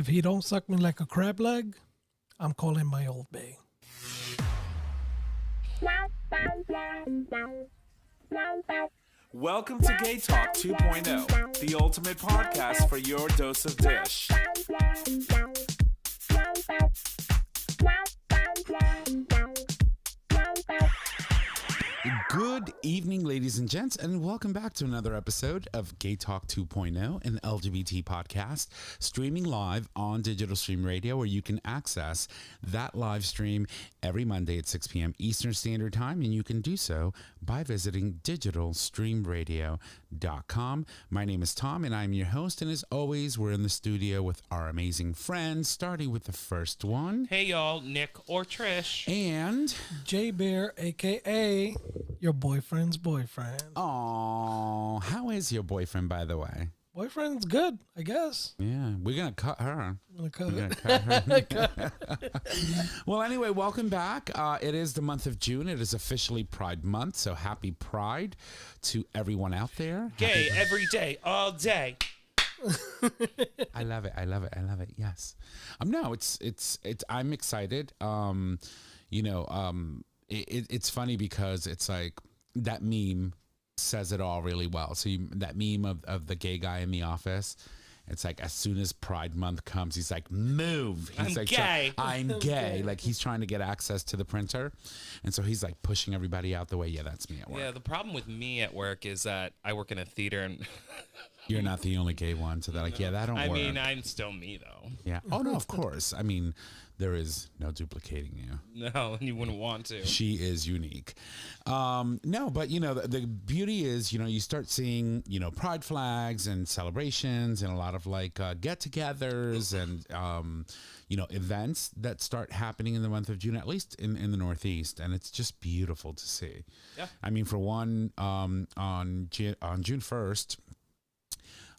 If he don't suck me like a crab leg, I'm calling my old bay. Welcome to GayTalk 2.0, the ultimate podcast for your dose of dish. Good evening, ladies and gents, and welcome back to another episode of GayTalk 2.0, an LGBT podcast, streaming live on Digital Stream Radio, where you can access that live stream every Monday at 6 p.m. Eastern Standard Time, and you can do so by visiting digitalstreamradio.com. My name is Tom, and I'm your host, and as always, we're in the studio with our amazing friends, starting with the first one. Hey, y'all, Nick or Trish. And J Bear, a.k.a. your boyfriend's boyfriend. oh, how is your boyfriend, by the way? Boyfriend's good, I guess. Yeah, we're going to cut her. I'm gonna cut We're it. gonna cut her. Well, anyway, welcome back. It is the month of June. It is officially Pride Month, so happy Pride to everyone out there. Gay every day, all day. I love it. I love it. I love it. Yes. No, it's. I'm excited. It's funny because it's like that meme says it all really well. So that meme of the gay guy in the office, it's like as soon as Pride Month comes, he's like, move. He's I'm like, gay. I'm gay. Like he's trying to get access to the printer. And so he's like pushing everybody out the way. Yeah, that's me at work. Yeah, the problem with me at work is that I work in a theater and You're not the only gay one. So they're like, yeah, that don't work. I mean, I'm still me though. Yeah. Oh, no, of course. I mean, there is no duplicating you. No, you wouldn't want to. She is unique. No, but, the beauty is, you start seeing, pride flags and celebrations and a lot of like get-togethers and, events that start happening in the month of June, at least in the Northeast. And it's just beautiful to see. Yeah. I mean, for one, on June 1st,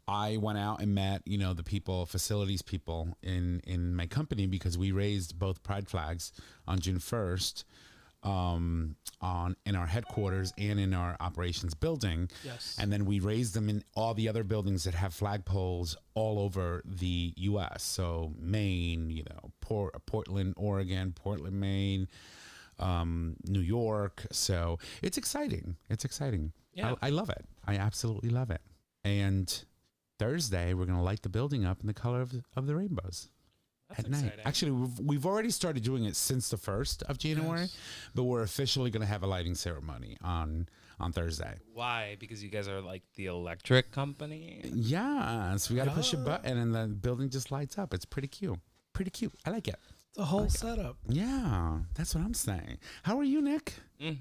I went out and met, the people, facilities people in my company because we raised both pride flags on June 1st in our headquarters and in our operations building. Yes. And then we raised them in all the other buildings that have flagpoles all over the U.S. So Maine, Portland, Oregon, Portland, Maine, New York. So it's exciting. It's exciting. Yeah. I love it. I absolutely love it. And Thursday, we're going to light the building up in the color of the rainbows. That's at night. exciting. Actually, we've already started doing it since the 1st of January, Yes. but we're officially going to have a lighting ceremony on Thursday. Why? Because you guys are like the electric company? Yeah, so we got to push a button and the building just lights up. It's pretty cute. Pretty cute. I like it. The whole setup. Yeah, that's what I'm saying. How are you, Nick? Mm.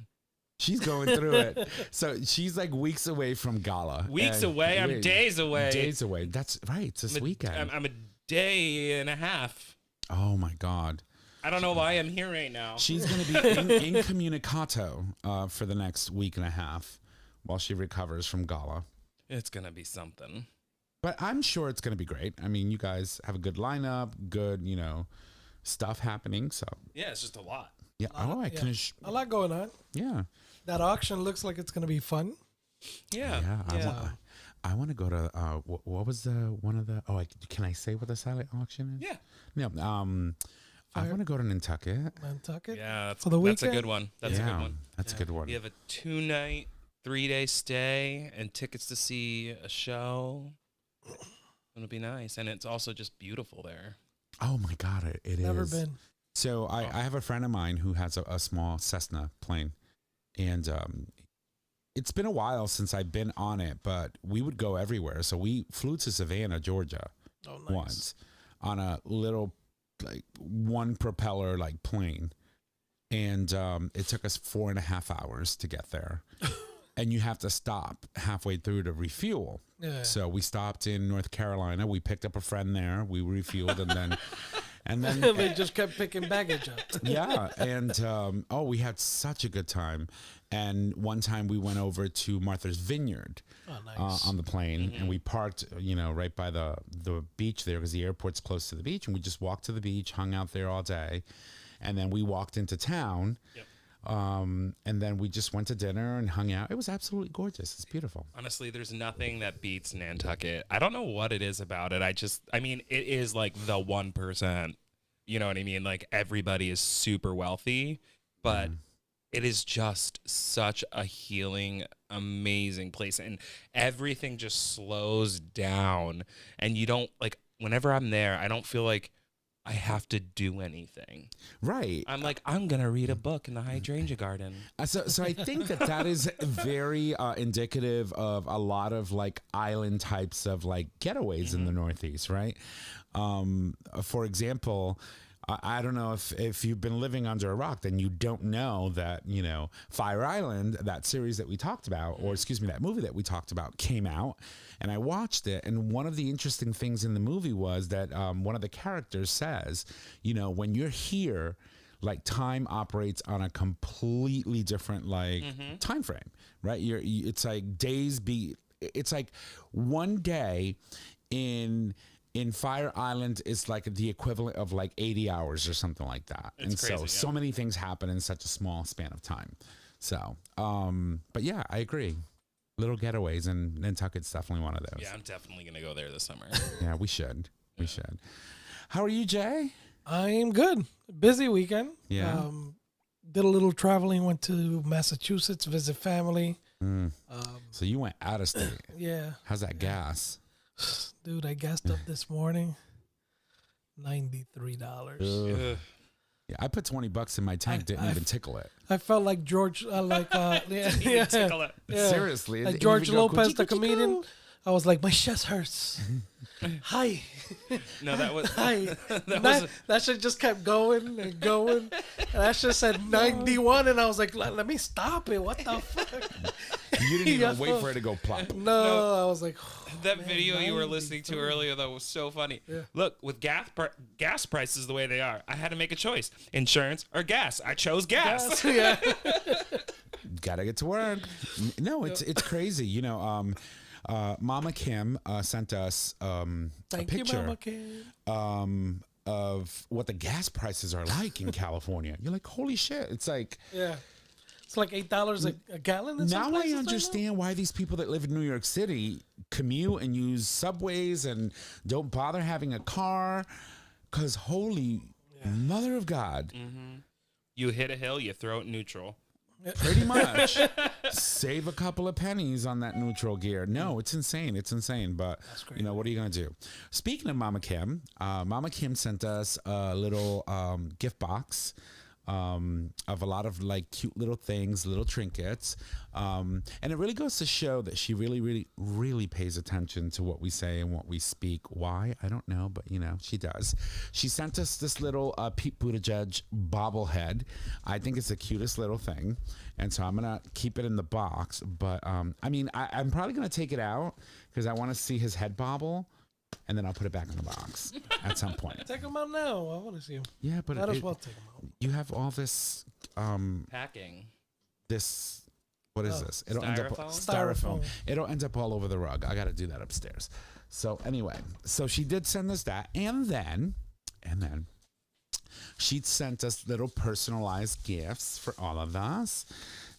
She's going through it. So she's like weeks away from Gala. Weeks And away? I'm days away. Days away. That's right. It's this weekend. I'm a day and a half. Oh, my God. I don't know why I'm here right now. She's going to be incommunicato for the next week and a half while she recovers from Gala. It's going to be something. But I'm sure it's going to be great. I mean, you guys have a good lineup, good, stuff happening. So, Yeah, it's just a lot. yeah. Oh, I can. A lot going on. Yeah. That auction looks like it's going to be fun. Yeah. I want to go to, what was the one of the, can I say what the silent auction is? Yeah. No. I want to go to Nantucket. Nantucket. Yeah, that's, For the that's a weekend? good one. That's a good one. That's a good one. You have a 2-night, 3-day stay and tickets to see a show. It'll be nice. And it's also just beautiful there. Oh, my God. It is. Never been. So I have a friend of mine who has a small Cessna plane, and it's been a while since I've been on it, but we would go everywhere. So we flew to Savannah, Georgia, Oh, nice. once on a little like one propeller like plane, and it took us 4.5 hours to get there. And you have to stop halfway through to refuel. Yeah. So we stopped in North Carolina. We picked up a friend there. We refueled, and then. And then they just kept picking baggage up. yeah, and we had such a good time. And one time we went over to Martha's Vineyard on the plane, and we parked, right by the beach there because the airport's close to the beach, and we just walked to the beach, hung out there all day, and then we walked into town. Yep. And then we just went to dinner and hung out. It was absolutely gorgeous. It's beautiful. Honestly, there's nothing that beats Nantucket. I don't know what it is about it. I mean, it is like the 1%. You know what I mean? Like everybody is super wealthy, but it is just such a healing, amazing place. And everything just slows down. And you don't, like, whenever I'm there, I don't feel like I have to do anything. Right. I'm like, I'm going to read a book in the hydrangea garden. So I think that is very indicative of a lot of like island types of like getaways in the Northeast, right? For example, I don't know if you've been living under a rock, then you don't know that, you know, Fire Island, that series that we talked about, or excuse me, that movie that we talked about came out, and I watched it. And one of the interesting things in the movie was that one of the characters says, you know, when you're here, like time operates on a completely different like time frame, right? It's like it's like one day in Fire Island is like the equivalent of like 80 hours or something like that. It's crazy, so many things happen in such a small span of time. So, but yeah, I agree. Little getaways, and Nantucket's definitely one of those. Yeah, I'm definitely going to go there this summer. Yeah, we should. We should. How are you, Jay? I'm good. Busy weekend. Yeah. Did a little traveling. Went to Massachusetts, visit family. So you went out of state. Yeah. How's that gas? Dude, I gassed up this morning. $93. Ugh. Yeah, I put $20 in my tank. Didn't even tickle it. I felt like George, yeah. Tickle it. Seriously, Like it George even go, Lopez, the "Coochie, coochie, comedian. coo." I was like, my chest hurts. Hi. No, that was Hi. that was That shit just kept going and going. And that shit said 91, and I was like, let me stop it. What the fuck? You didn't even Yeah. wait for it to go plop. No, I was like, that man, video you were 93. listening to earlier though was so funny. Yeah. Look, with gas prices the way they are, I had to make a choice: insurance or gas. I chose gas. yeah. Gotta get to work. No, it's crazy. You know, Mama Kim sent us a Thank you, picture Mama Kim. of what the gas prices are like in California. You're like, holy shit! It's like Yeah. It's like $8 a gallon. In some now I places understand why these people that live in New York City commute and use subways and don't bother having a car. Cause holy mother of God. You hit a hill, you throw it neutral. Pretty much. Save a couple of pennies on that neutral gear. No, it's insane. It's insane. But, you know, what are you going to do? Speaking of Mama Kim sent us a little gift box of a lot of like cute little things, little trinkets. And it really goes to show that she really, really, really pays attention to what we say and what we speak. Why? I don't know, but you know, she does. She sent us this little Pete Buttigieg bobblehead. I think it's the cutest little thing. And so I'm going to keep it in the box. But I mean, I'm probably going to take it out because I want to see his head bobble. And then I'll put it back in the box at some point. Take them out now. I want to see them. Yeah, but Might as well take them out. you have all this Packing. this what is this? It'll end up Styrofoam. It'll end up all over the rug. I got to do that upstairs. So anyway, so she did send us that, and then she sent us little personalized gifts for all of us.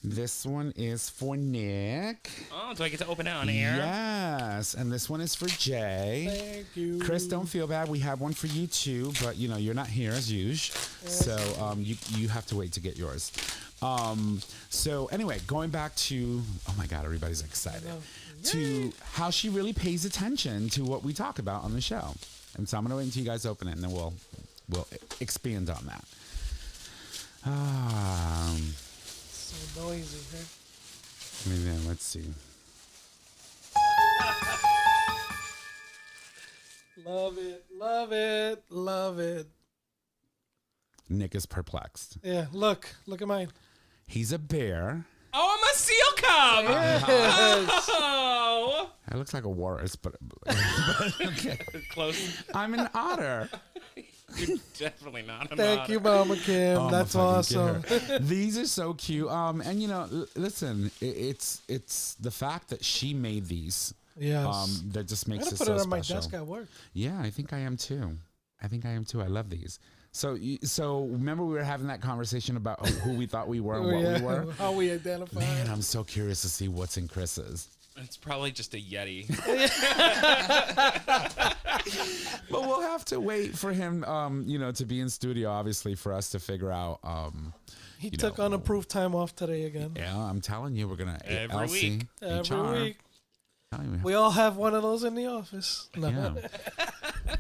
This one is for Nick. Oh, do I get to open it on air? Yes, and this one is for Jay. Thank you. Chris, don't feel bad. We have one for you too, but you know you're not here as usual, so you have to wait to get yours. So anyway, going back to oh my God, everybody's excited to how she really pays attention to what we talk about on the show, and so I'm gonna wait until you guys open it, and then we'll expand on that. So noisy, huh? I mean, yeah, let's see. Love it, love it, love it. Nick is perplexed. Yeah, look at mine. He's a bear. Oh, I'm a seal cub. Yes. Oh. It looks like a walrus, but okay. Close. I'm an otter. You're definitely not. Thank you, Mama Kim. Oh, That's I'm a awesome. fucking kid. These are so cute. And you know, listen, it's the fact that she made these. Yes. That just I'm makes gonna it put so it on special. my desk at work. Yeah, I think I am too. I love these. So remember we were having that conversation about who we thought we were and what we were? How we identify. Man, I'm so curious to see what's in Chris's. It's probably just a Yeti. But we'll have to wait for him, to be in studio, obviously, for us to figure out. He took unapproved time off today again. Yeah, I'm telling you, we're going to. Every week. Every week. We all have one of those in the office. No. Yeah.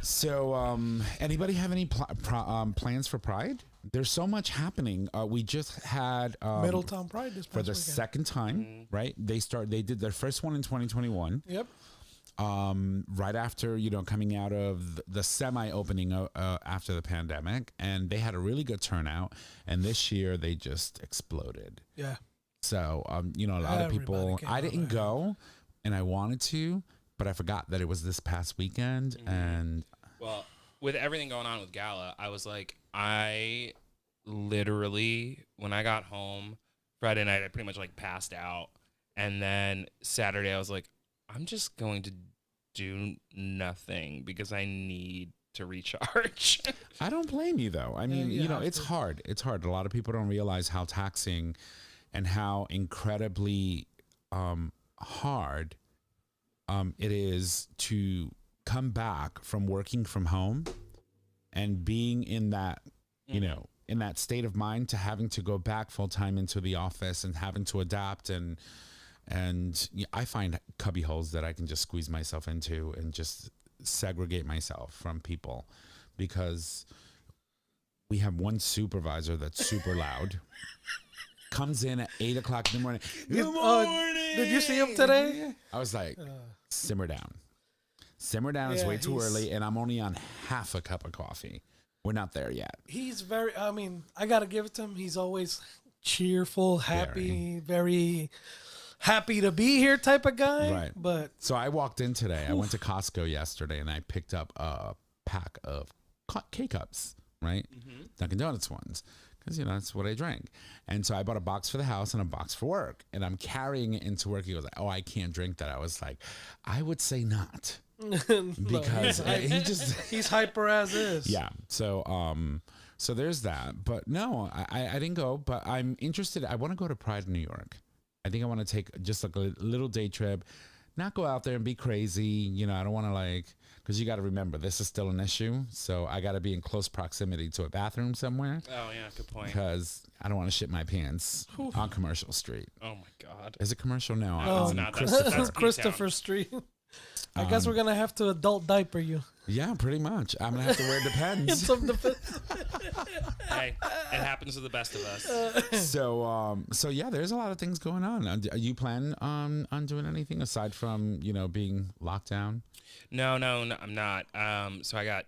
So, anybody have any plans for Pride? There's so much happening. We just had Middletown Pride this past for the weekend. second time, right? They did their first one in 2021. Yep. Right after coming out of the semi-opening after the pandemic, and they had a really good turnout. And this year they just exploded. Yeah. So a lot of people. I didn't go, and I wanted to, but I forgot that it was this past weekend. And well, with everything going on with Gala, I was like, I literally, when I got home Friday night, I pretty much like passed out. And then Saturday, I was like, I'm just going to do nothing because I need to recharge. I don't blame you, though. I mean, it's hard. It's hard. A lot of people don't realize how taxing and how incredibly hard it is to come back from working from home and being in that, in that state of mind to having to go back full time into the office and having to adapt. And I find cubby holes that I can just squeeze myself into and just segregate myself from people, because we have one supervisor that's super loud. Comes in at 8 o'clock in the morning. Good morning. Did you see him today? I was like, simmer down. Simmer down. It's way too early, and I'm only on half a cup of coffee. We're not there yet. He's I got to give it to him. He's always cheerful, happy, very happy to be here type of guy. Right. But so I walked in today. I went to Costco yesterday, and I picked up a pack of K-Cups, right? Dunkin' Donuts ones. Because, that's what I drank. And so I bought a box for the house and a box for work. And I'm carrying it into work. He goes, oh, I can't drink that. I was like, I would say not. Because he's hyper as is. Yeah. So there's that. But no, I didn't go. But I'm interested. I want to go to Pride in New York. I think I want to take just like a little day trip. Not go out there and be crazy. I don't want to because you got to remember, this is still an issue. So I got to be in close proximity to a bathroom somewhere. Oh, yeah, good point. Because I don't want to shit my pants on Commercial Street. Oh, my God. Is it Commercial? No, it's not. That's Christopher Street. I guess we're going to have to adult diaper you. Yeah, pretty much. I'm going to have to wear Depends. Hey, it happens to the best of us. So yeah, there's a lot of things going on. Are you plan on doing anything aside from, being locked down? No, I'm not. So I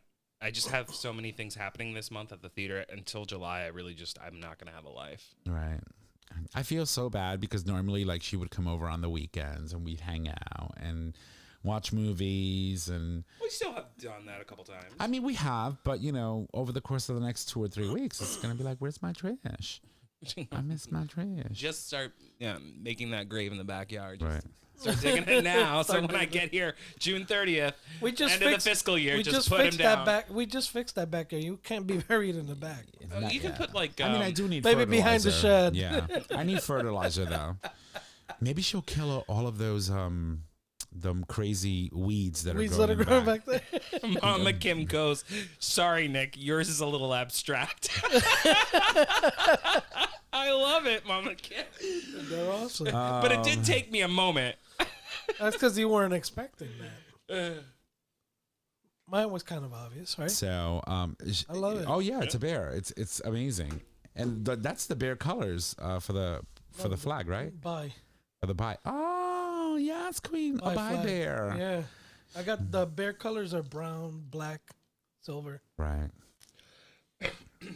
just have so many things happening this month at the theater. Until July, I'm not going to have a life. Right. I feel so bad because normally she would come over on the weekends and we'd hang out and watch movies, and we still have done that a couple times. I mean, we have, but over the course of the next 2 or 3 weeks, it's gonna be like, where's my trash? I miss my trash. Just start making that grave in the backyard. Right. Start digging it now, so when I get here June 30th, end of the fiscal year, just put him down. We just fixed that back there. You can't be buried in the back. You can put I mean, I do need maybe fertilizer. behind the shed. Yeah, I need fertilizer though. Maybe she'll kill all of those them crazy weeds that are growing back there. Mama Kim goes, sorry, Nick, yours is a little abstract. I love it, Mama Kim. They're awesome. But it did take me a moment. That's because you weren't expecting that. Mine was kind of obvious, right? So I love it. Oh yeah, it's a bear. It's amazing, and that's the bear colors for the flag, right? Bye. For the bye. Oh yes, Queen, a bye bear. Yeah, I got the bear colors are brown, black, silver. Right.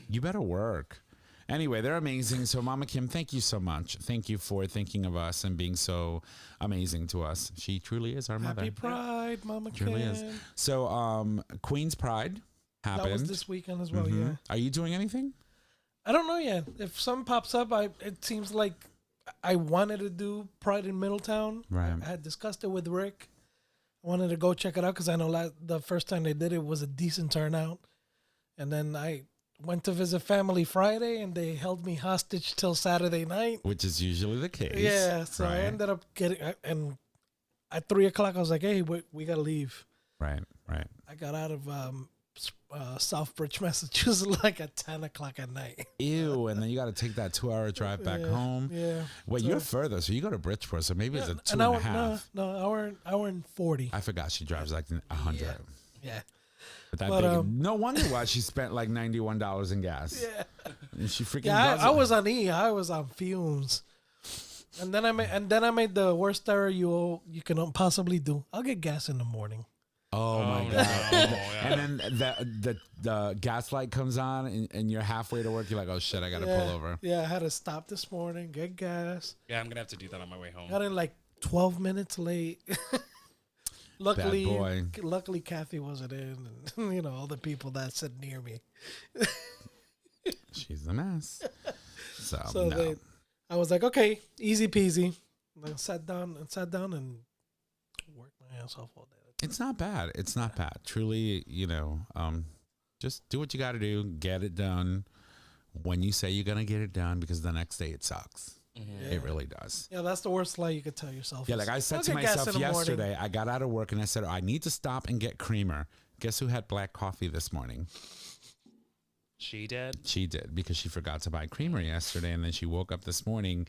You better work. Anyway, they're amazing. So Mama Kim, thank you so much. Thank you for thinking of us and being so amazing to us. She truly is our mother. Happy Pride, Mama Kim. Truly is. So Queen's Pride happened. That was this weekend as well, yeah. Are you doing anything? I don't know yet. If something pops up, it seems like I wanted to do Pride in Middletown. Right. I had discussed it with Rick. I wanted to go check it out because I know the first time they did it was a decent turnout. And then I went to visit family Friday, and they held me hostage till Saturday night. Which is usually the case. Yeah, so I right? ended up getting, and at 3 o'clock, I was like, hey, we got to leave. Right. I got out of Southbridge, Massachusetts, like at 10 o'clock at night. Ew, and then you got to take that 2-hour drive back home. Yeah. Wait, So- you're further, so you go to Bridgeport, so maybe it's a two an and hour, a half. No, hour and 40. I forgot she drives like 100. Yeah. But that But, big, no wonder why she spent like $91 in gas. Yeah. And she freaking Yeah, does I it. was on E. I was on fumes. And then I made the worst error you can possibly do. I'll get gas in the morning. Oh my no. god! Yeah. And then the gas light comes on, and you're halfway to work. You're like, oh shit, I gotta pull over. Yeah, I had to stop this morning, get gas. Yeah, I'm gonna have to do that on my way home. Got in like 12 minutes late. Luckily, boy. luckily Kathy wasn't in, and all the people that sit near me. She's a mess. So, So no. I was like, okay, easy peasy. And I sat down and worked my ass off all day. It's not bad. It's not bad. Truly, just do what you got to do. Get it done when you say you're going to get it done, because the next day it sucks. Yeah. It really does. Yeah, that's the worst lie you could tell yourself. Yeah, is, like I said "I'll to get gas myself in the morning." yesterday, I got out of work and I said, I need to stop and get creamer. Guess who had black coffee this morning? She did. She did, because she forgot to buy creamer yesterday, and then she woke up this morning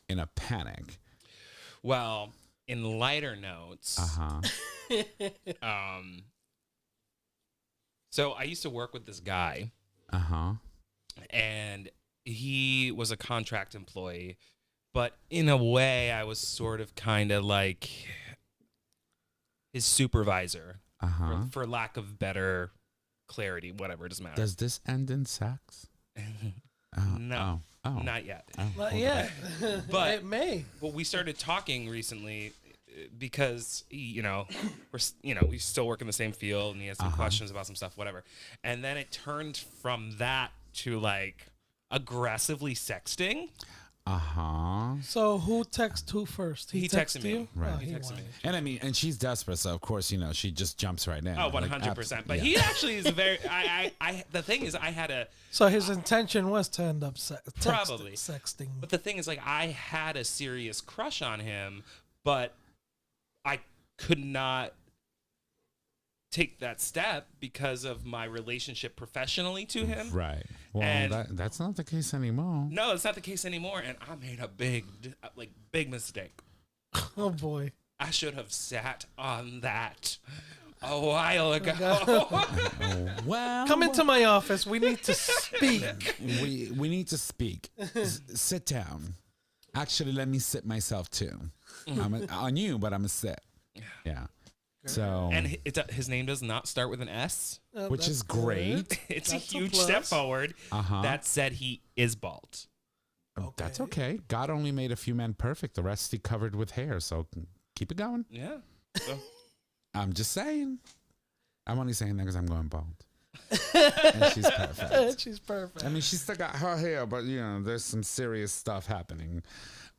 in a panic. Well, in lighter notes, so I used to work with this guy, and he was a contract employee, but in a way, I was sort of kind of like his supervisor, for lack of better clarity, whatever, it doesn't matter. Does this end in sex? No, not yet. Not yet. But it may. Well, we started talking recently because we still work in the same field, and he has some questions about some stuff, whatever. And then it turned from that to like aggressively sexting. So who texted who first? He texted me. you? Right. Oh, He texted me. And I mean, and she's desperate, so of course, she just jumps right in. Oh, Like, 100%. But yeah. he actually is very. The thing is, I had a. So his intention was to end up Probably. sexting. But the thing is, like, I had a serious crush on him, but I could not take that step because of my relationship professionally to him. Right. Well, And- that's not the case anymore. No, it's not the case anymore, and I made a big mistake. Oh boy. I should have sat on that a while ago. Well, Come into my office. We need to speak. we need to speak. Sit down. Actually, let me sit myself too. I'm on you, but I'm a sit. Yeah. So, And his name does not start with an S. which That's is good. great. It's That's a a huge plus. step forward. That said, he is bald. That's okay. God only made a few men perfect. The rest he covered with hair. So keep it going. Yeah. So, I'm just saying. I'm only saying that because I'm going bald. And she's perfect. She's perfect. I mean, she's still got her hair, but there's some serious stuff happening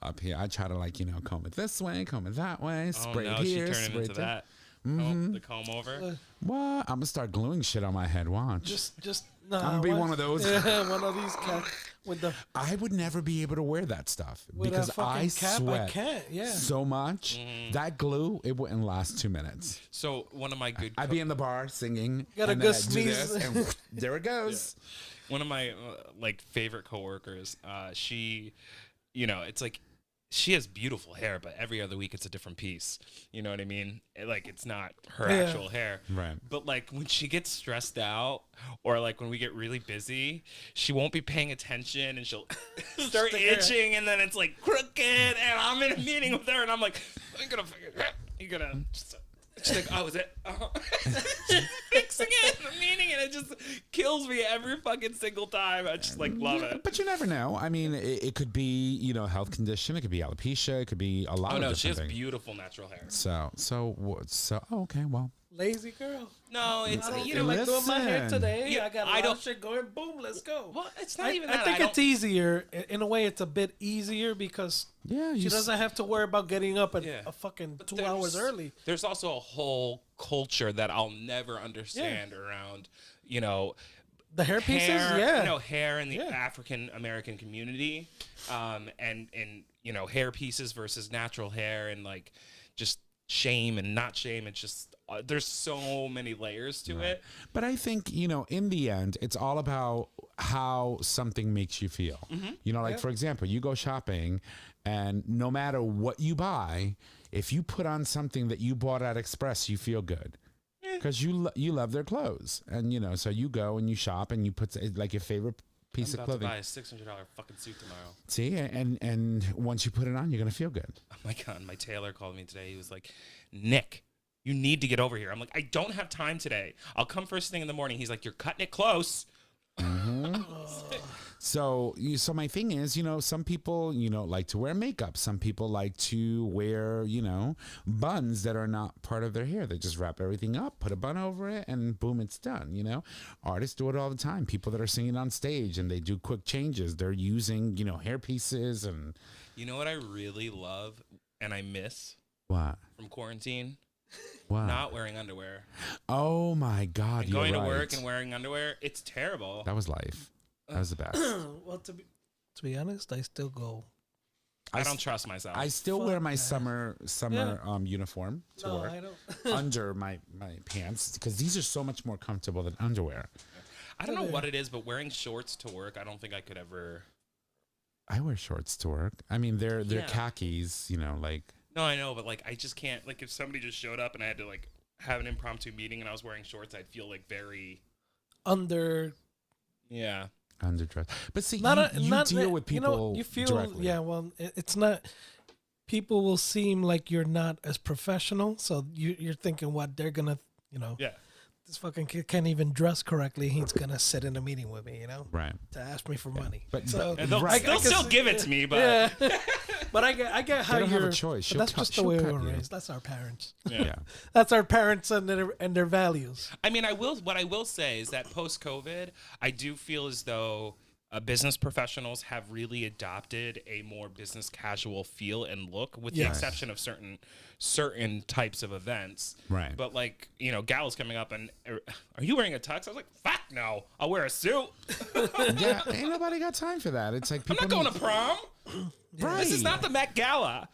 up here. I try to comb it this way, comb it that way, spray it she here, turned spray into it there. that. The comb over. What? I'm gonna start gluing shit on my head. Watch. Just nah. I'm gonna be one of those. Yeah, one of these cats with the I would never be able to wear that stuff with because a fucking I cap. sweat I can't. Yeah. so much. That glue, it wouldn't last 2 minutes. So one of my good I'd be in the bar singing. Got a and good then I'd do sneeze. this, and there it goes. one of my favorite coworkers, she, it's like she has beautiful hair, but every other week it's a different piece. You know what I mean? It's not her Yeah. actual hair. Right. But when she gets stressed out, or when we get really busy, she won't be paying attention and she'll start Stick her- itching, and then it's crooked, and I'm in a meeting with her, and I'm like, I'm gonna figure it out. You're gonna just. She's like, oh, is it? She's fixing it in the meeting, and it just kills me every fucking single time. I just love it. But you never know. I mean, it could be, health condition. It could be alopecia. It could be a lot Oh of no, different she has things. beautiful natural hair. Okay, well. Lazy girl. No, it's I don't you feel know, like doing my hair listen. today. Yeah, I got a I lot don't- of shit going. Boom, let's go. well, it's not even I that. think don't- it's easier. In a way, it's a bit easier because Yeah, she doesn't have to worry about getting up at Yeah. a fucking But 2 hours early. There's also a whole culture that I'll never understand around, The hair pieces, hair in the African American community, and hair pieces versus natural hair, and like just shame and not shame. It's just there's so many layers to it. But I think in the end, it's all about how something makes you feel. Like for example, you go shopping, and no matter what you buy, if you put on something that you bought at Express, you feel good. Because you love their clothes, and so you go and you shop and you put like your favorite piece of clothing. I'm about to buy a $600 fucking suit tomorrow. See, and once you put it on, you're gonna feel good. Oh my god, my tailor called me today. He was like, "Nick, you need to get over here." I'm like, "I don't have time today. I'll come first thing in the morning." He's like, "You're cutting it close." So my thing is, some people, like to wear makeup. Some people like to wear, buns that are not part of their hair. They just wrap everything up, put a bun over it, and boom, it's done. Artists do it all the time. People that are singing on stage and they do quick changes. They're using, hair pieces and. You know what I really love and I miss? What? From quarantine? Wow. Not wearing underwear. Oh my God! And going to work and wearing underwear, it's terrible. That was life. That was the best. Well, to be honest, I still go. I don't trust myself. I still wear my summer uniform to work I don't. under my pants because these are so much more comfortable than underwear. I don't know what it is, but wearing shorts to work, I don't think I could ever. I wear shorts to work. I mean, they're khakis, like. No, I know, but like I just can't. Like if somebody just showed up and I had to like have an impromptu meeting and I was wearing shorts, I'd feel like very under. Yeah. Underdressed. But see, not deal with people you feel directly. Yeah, well, it's not. People will seem like you're not as professional, so you're thinking what they're gonna, Yeah. This fucking kid can't even dress correctly. He's gonna sit in a meeting with me, right, to ask me for money. But so and they'll still give it to me, but but I get how they don't you're. have a choice. That's just the way we were raised. That's our parents. Yeah. That's our parents and their values. I mean, what I will say is that post-COVID, I do feel as though business professionals have really adopted a more business casual feel and look, with the exception of certain types of events. Right. But like, Gala's coming up, and are you wearing a tux? I was like, fuck no, I'll wear a suit. Yeah, ain't nobody got time for that. It's like people I'm not going to prom. Right. This is not the Met Gala.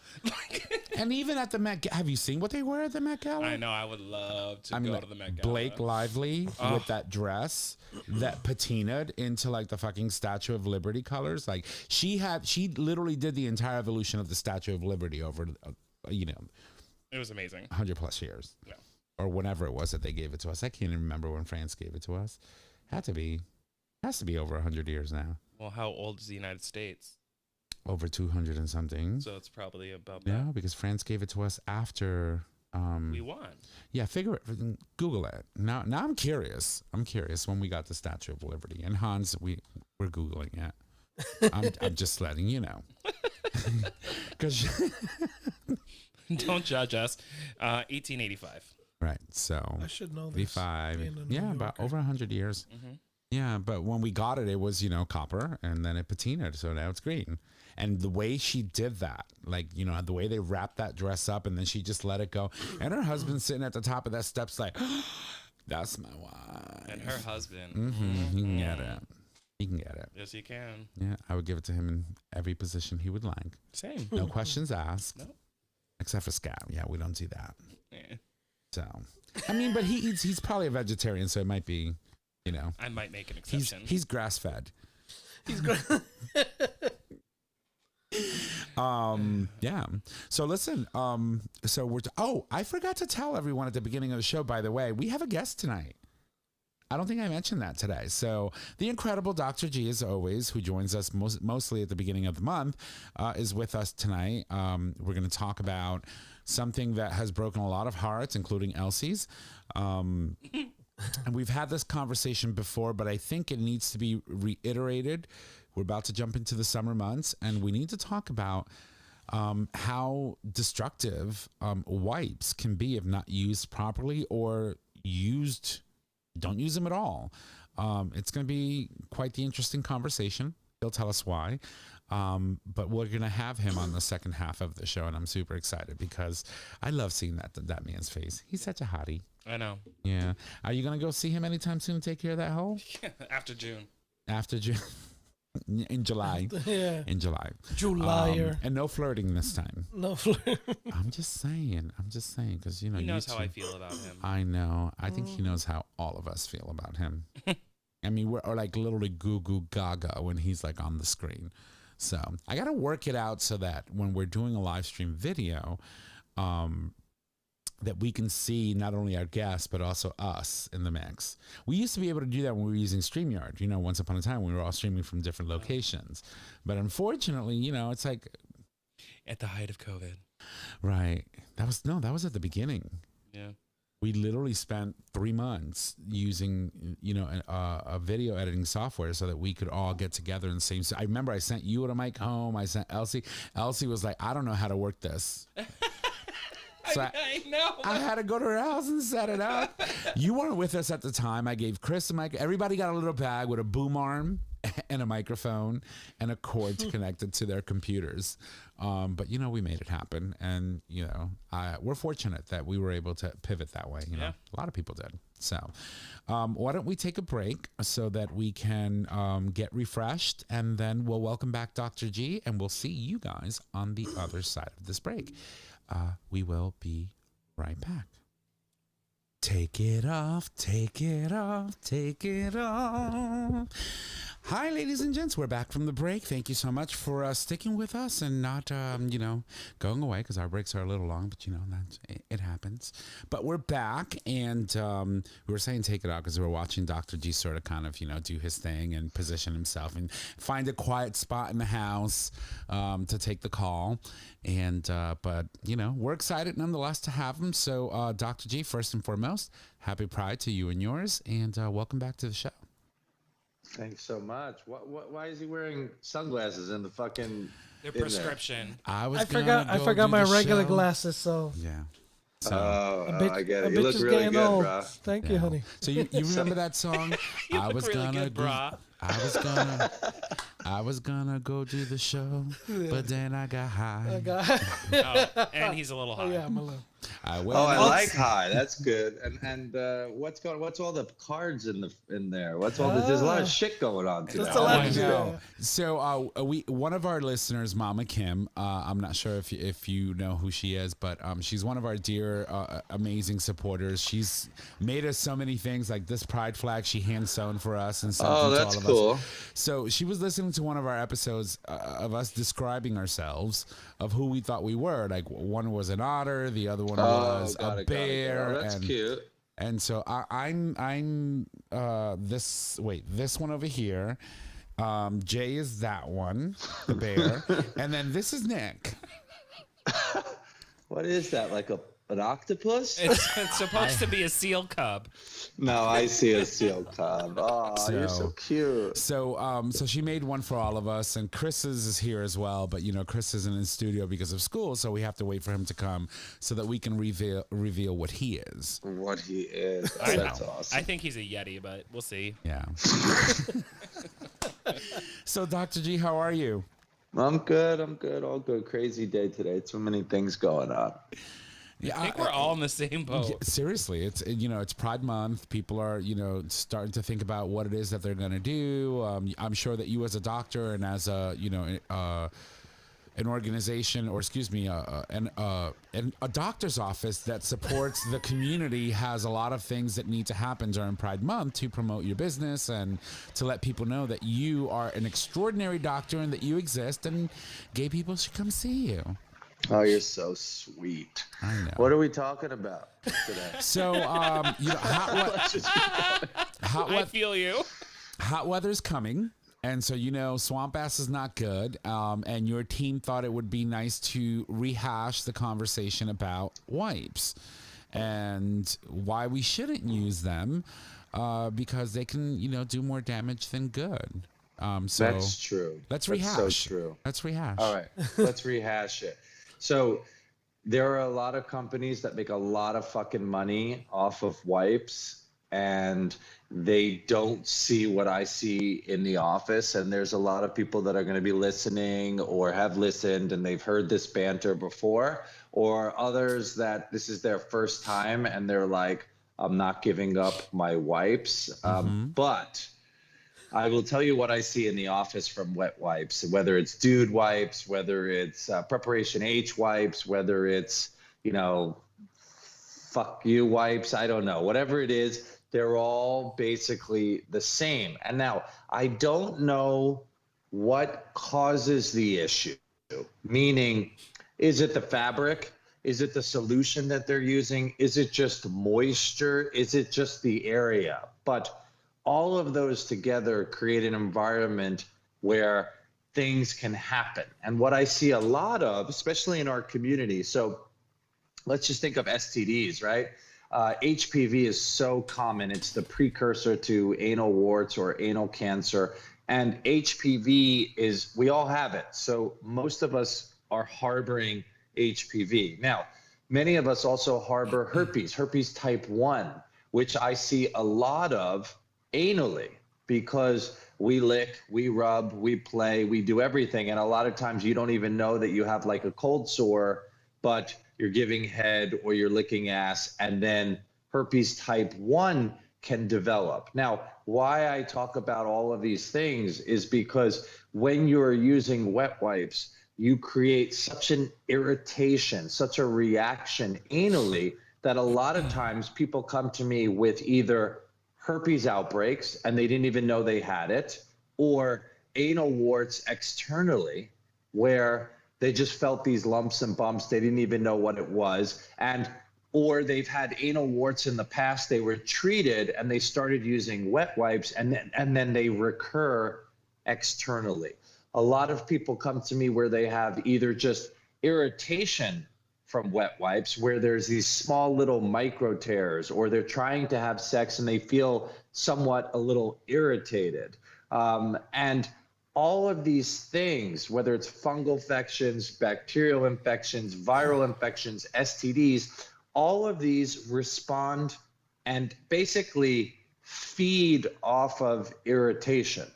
And even at the Met, have you seen what they wear at the Met Gala? I know. I would love to go to the Met Gala. Blake Lively with that dress that patinaed into like the fucking Statue of Liberty colors. Like she literally did the entire evolution of the Statue of Liberty over, It was amazing. 100 plus years. Yeah. Or whenever it was that they gave it to us. I can't even remember when France gave it to us. Has to be over 100 years now. Well, how old is the United States? Over 200 and something. So it's probably about Yeah, that. because France gave it to us after We won. Yeah, Google it. Now I'm curious. I'm curious when we got the Statue of Liberty. And Hans, we're Googling it. I'm just letting you know. Because Don't judge us. 1885. right, so I should know this. 85. being a New Yeah, about Yorker. over 100 years. Mm-hmm. Yeah, but when we got it was, copper, and then it patinaed, so now it's green. And the way she did that, like, the way they wrapped that dress up, and then she just let it go. And her husband sitting at the top of that steps like, that's my wife. And her husband. Mm-hmm. He can get it. He can get it. Yes, he can. Yeah, I would give it to him in every position he would like. Same. No questions asked. No. Except for scat. Yeah, we don't do that. Yeah. So, I mean, but he's probably a vegetarian, so it might be, I might make an exception. He's grass fed. He's great. Yeah. So listen, so I forgot to tell everyone at the beginning of the show, by the way, we have a guest tonight. I don't think I mentioned that today. So the incredible Dr. G, as always, who joins us mostly at the beginning of the month, is with us tonight. We're going to talk about something that has broken a lot of hearts, including Elsie's. And we've had this conversation before, but I think it needs to be reiterated. We're about to jump into the summer months, and we need to talk about how destructive wipes can be if not used properly, or don't use them at all. It's going to be quite the interesting conversation. He'll tell us why. But we're going to have him on the second half of the show, and I'm super excited because I love seeing that man's face. He's such a hottie. I know. Yeah. Are you going to go see him anytime soon and take care of that hole? After June. After June. In July. Yeah. In July. July. And no flirting this time. No flirting. I'm just saying. Because, you know. He knows how I feel about him. I know. I think he knows how all of us feel about him. I mean, we're like literally goo goo gaga when he's like on the screen. So I got to work it out so that when we're doing a live stream video, that we can see not only our guests, but also us in the mix. We used to be able to do that when we were using StreamYard, you know, once upon a time we were all streaming from different locations. But unfortunately, you know, it's like... At the height of COVID. Right. That was at the beginning. Yeah. We literally spent 3 months using, you know, a video editing software so that we could all get together in the same... I remember I sent you a mic home. I sent Elsie. Elsie was like, I don't know how to work this. So I know. I had to go to her house and set it up. You weren't with us at the time. I gave Chris a mic. Everybody got a little bag with a boom arm and a microphone and a cord to connect it to their computers. But, you know, we made it happen. And, you know, we're fortunate that we were able to pivot that way. You know, a lot of people did. So why don't we take a break so that we can get refreshed, and then we'll welcome back Dr. G, and we'll see you guys on the other side of this break. We will be right back. Take it off, take it off, take it off. Hi, ladies and gents. We're back from the break. Thank you so much for sticking with us and not, you know, going away, because our breaks are a little long, but, you know, it happens. But we're back, and we were saying take it out because we were watching Dr. G sort of kind of, you know, do his thing and position himself and find a quiet spot in the house to take the call. And, but, you know, we're excited nonetheless to have him. So, Dr. G, first and foremost, happy Pride to you and yours, and welcome back to the show. Thanks so much. Why is he wearing sunglasses in the fucking... Their prescription. I forgot my regular glasses, so... Yeah. So, I get it. You look really good, old. bro. Thank you, honey. So you remember that song? I was gonna go do the show, but then I got high. And he's a little high. Oh, yeah, I'm a little... I like high. That's good. And what's all the cards in there? What's all there's a lot of shit going on today. That's a lot of shit. So one of our listeners, Mama Kim, I'm not sure if you know who she is, but she's one of our dear amazing supporters. She's made us so many things, like this pride flag she hand sewn for us and sent to all of cool. us. So she was listening to one of our episodes of us describing ourselves, of who we thought we were. Like one was an otter, the other one was a bear. That's cute. And so I'm this one over here. Jay is that one, the bear, and then this is Nick. What is that? Like an octopus? It's supposed to be a seal cub. No, I see a seal cub. Oh, you're so cute. So she made one for all of us, and Chris's is here as well. But you know, Chris isn't in studio because of school, so we have to wait for him to come so that we can reveal what he is. What he is. I That's know. awesome. I think he's a Yeti, but we'll see. Yeah. So, Dr. G, how are you? I'm good. All good. Crazy day today. Too many things going on. Yeah, I think we're all in the same boat. Yeah, seriously, it's Pride Month. People are starting to think about what it is that they're going to do. I'm sure that you, as a doctor and as a an organization, or excuse me, a doctor's office that supports the community, has a lot of things that need to happen during Pride Month to promote your business and to let people know that you are an extraordinary doctor and that you exist, and gay people should come see you. Oh, you're so sweet. I know. What are we talking about today? So, I feel you. Hot weather's coming. And so, swamp ass is not good. And your team thought it would be nice to rehash the conversation about wipes and why we shouldn't use them, because they can, do more damage than good. So that's true. Let's rehash. That's so true. Let's rehash. All right, let's rehash it. So there are a lot of companies that make a lot of fucking money off of wipes, and they don't see what I see in the office. And there's a lot of people that are going to be listening or have listened and they've heard this banter before, or others that this is their first time and they're like, I'm not giving up my wipes. But I will tell you what I see in the office from wet wipes, whether it's dude wipes, whether it's Preparation H wipes, whether it's, fuck you wipes. I don't know. Whatever it is, they're all basically the same. And now I don't know what causes the issue, meaning, is it the fabric? Is it the solution that they're using? Is it just moisture? Is it just the area? But all of those together create an environment where things can happen. And what I see a lot of, especially in our community, so let's just think of STDs, right? HPV is so common. It's the precursor to anal warts or anal cancer. And HPV is, we all have it. So most of us are harboring HPV. Now, many of us also harbor herpes type 1, which I see a lot of anally, because we lick, we rub, we play, we do everything. And a lot of times you don't even know that you have like a cold sore, but you're giving head or you're licking ass, and then herpes type 1 can develop. Now, why I talk about all of these things is because when you're using wet wipes, you create such an irritation, such a reaction anally, that a lot of times people come to me with either herpes outbreaks and they didn't even know they had it, or anal warts externally, where they just felt these lumps and bumps. They didn't even know what it was. Or they've had anal warts in the past. They were treated and they started using wet wipes, and then they recur externally. A lot of people come to me where they have either just irritation from wet wipes, where there's these small little micro tears, or they're trying to have sex and they feel somewhat a little irritated. And all of these things, whether it's fungal infections, bacterial infections, viral infections, STDs, all of these respond and basically feed off of irritation.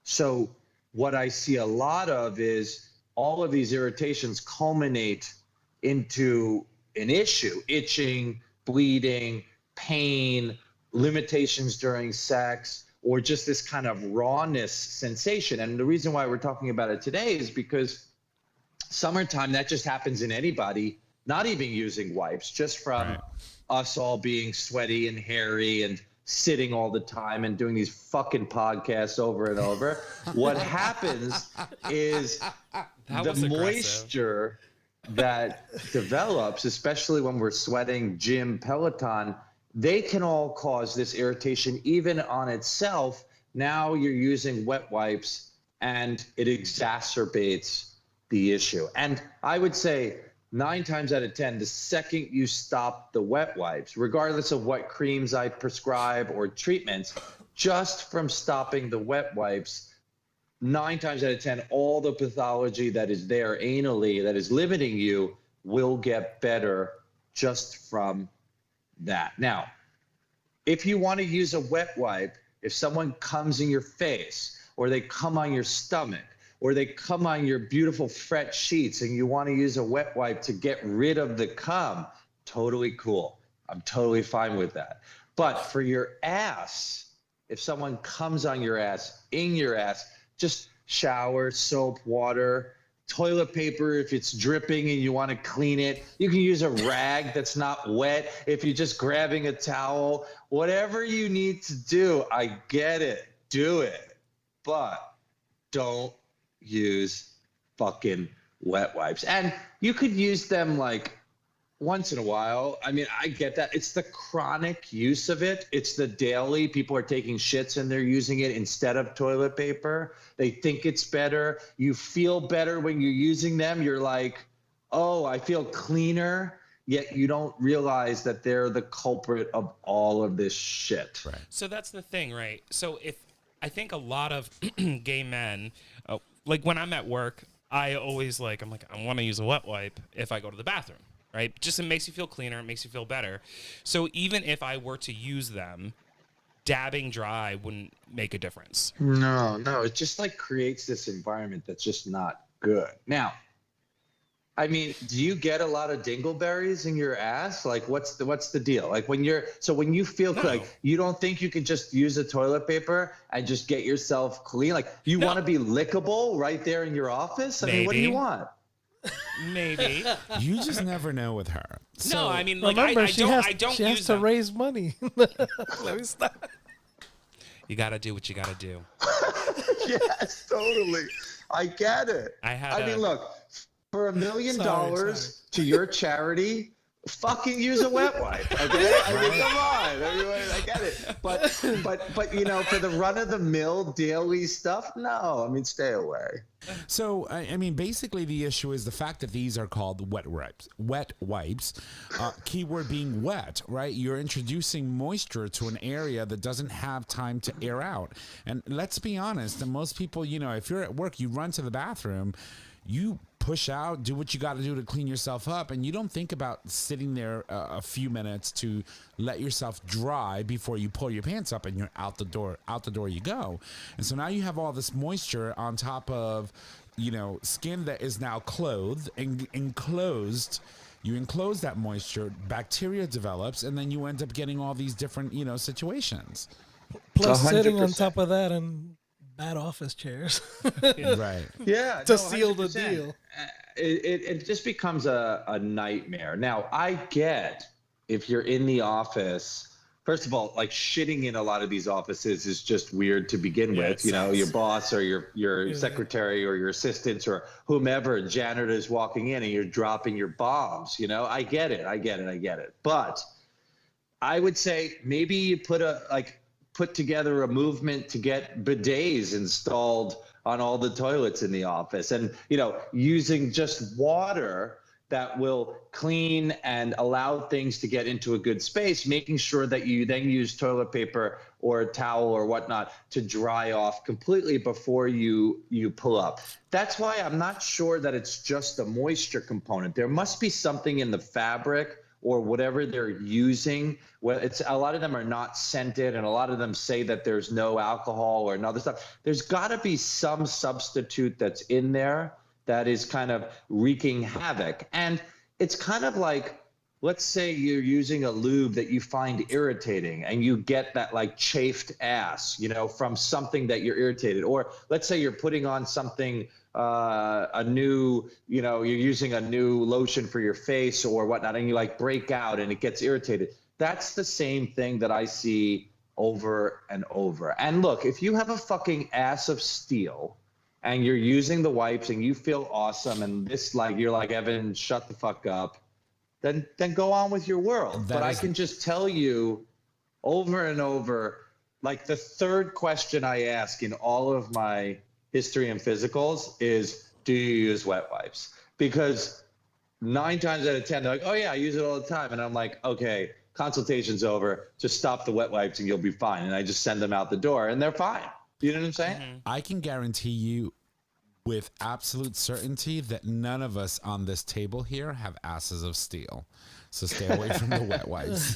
So what I see a lot of is all of these irritations culminate into an issue: itching, bleeding, pain, limitations during sex, or just this kind of rawness sensation. And the reason why we're talking about it today is because summertime, that just happens in anybody, not even using wipes, just from us all being sweaty and hairy and sitting all the time and doing these fucking podcasts over and over. What happens is the moisture that develops, especially when we're sweating, gym, Peloton, they can all cause this irritation even on itself. Now you're using wet wipes and it exacerbates the issue. And I would say 9 times out of 10, the second you stop the wet wipes, regardless of what creams I prescribe or treatments, just from stopping the wet wipes, 9 times out of 10, all the pathology that is there anally that is limiting you will get better just from that. Now, if you want to use a wet wipe, if someone comes in your face, or they come on your stomach, or they come on your beautiful fret sheets, and you want to use a wet wipe to get rid of the cum, totally cool. I'm totally fine with that. But for your ass, if someone comes on your ass, in your ass, just shower, soap, water, toilet paper if it's dripping and you want to clean it. You can use a rag that's not wet if you're just grabbing a towel. Whatever you need to do, I get it. Do it. But don't use fucking wet wipes. And you could use them like once in a while. I mean, I get that. It's the chronic use of it. It's the daily. People are taking shits and they're using it instead of toilet paper. They think it's better. You feel better when you're using them. You're like, oh, I feel cleaner. Yet you don't realize that they're the culprit of all of this shit. Right. So that's the thing, right? So if I think a lot of gay men, like when I'm at work, I always I want to use a wet wipe if I go to the bathroom. Right? Just it makes you feel cleaner. It makes you feel better. So even if I were to use them dabbing dry wouldn't make a difference. No, it just like creates this environment that's just not good. Now, I mean, do you get a lot of dingleberries in your ass? Like, what's the deal? Like when you feel like you don't think you could just use a toilet paper and just get yourself clean? Like you want to be lickable right there in your office? I mean, what do you want? Maybe. You just never know with her. So, No, I mean, like, remember, she has to raise money. Let me stop. You got to do what you got to do. Yes, totally. I get it. I mean, look, for $1 million to your charity, fucking use a wet wipe. Okay, I mean, come on, everyone, I get it. But you know, for the run of the mill daily stuff, no. I mean, stay away. So, I mean, basically the issue is the fact that these are called wet wipes, keyword being wet, right? You're introducing moisture to an area that doesn't have time to air out. And let's be honest, and most people, you know, if you're at work, you run to the bathroom, you push out, do what you got to do to clean yourself up, and you don't think about sitting there a few minutes to let yourself dry before you pull your pants up and you're out the door you go. And so now you have all this moisture on top of, you know, skin that is now clothed and enclosed. You enclose that moisture, bacteria develops, and then you end up getting all these different, you know, situations. Plus 100%. sitting on top of that and bad office chairs. Right. Yeah. To seal the 100%. deal. It just becomes a nightmare. Now, I get if you're in the office, first of all, like shitting in a lot of these offices is just weird to begin with. You know, your boss or your secretary or your assistants or whomever, janitor is walking in and you're dropping your bombs. You know, I get it. But I would say maybe you put together a movement to get bidets installed on all the toilets in the office, and, you know, using just water that will clean and allow things to get into a good space, making sure that you then use toilet paper or a towel or whatnot to dry off completely before you pull up. That's why I'm not sure that it's just a moisture component. There must be something in the fabric or whatever they're using. Well, it's a lot of them are not scented, and a lot of them say that there's no alcohol or another stuff. There's got to be some substitute that's in there that is kind of wreaking havoc. And it's kind of like, let's say you're using a lube that you find irritating and you get that like chafed ass, you know, from something that you're irritated. Or let's say you're putting on something, a new, you know, you're using a new lotion for your face or whatnot, and you like break out and it gets irritated. That's the same thing that I see over and over. And look, if you have a fucking ass of steel and you're using the wipes and you feel awesome and this, like, you're like, Evan, shut the fuck up, then go on with your world. But I can just tell you over and over, like the third question I ask in all of my history and physicals is, do you use wet wipes? Because 9 times out of 10, they're like, oh yeah, I use it all the time. And I'm like, okay, consultation's over, just stop the wet wipes and you'll be fine. And I just send them out the door and they're fine. You know what I'm saying? Mm-hmm. I can guarantee you with absolute certainty that none of us on this table here have asses of steel. So stay away from the wet wipes.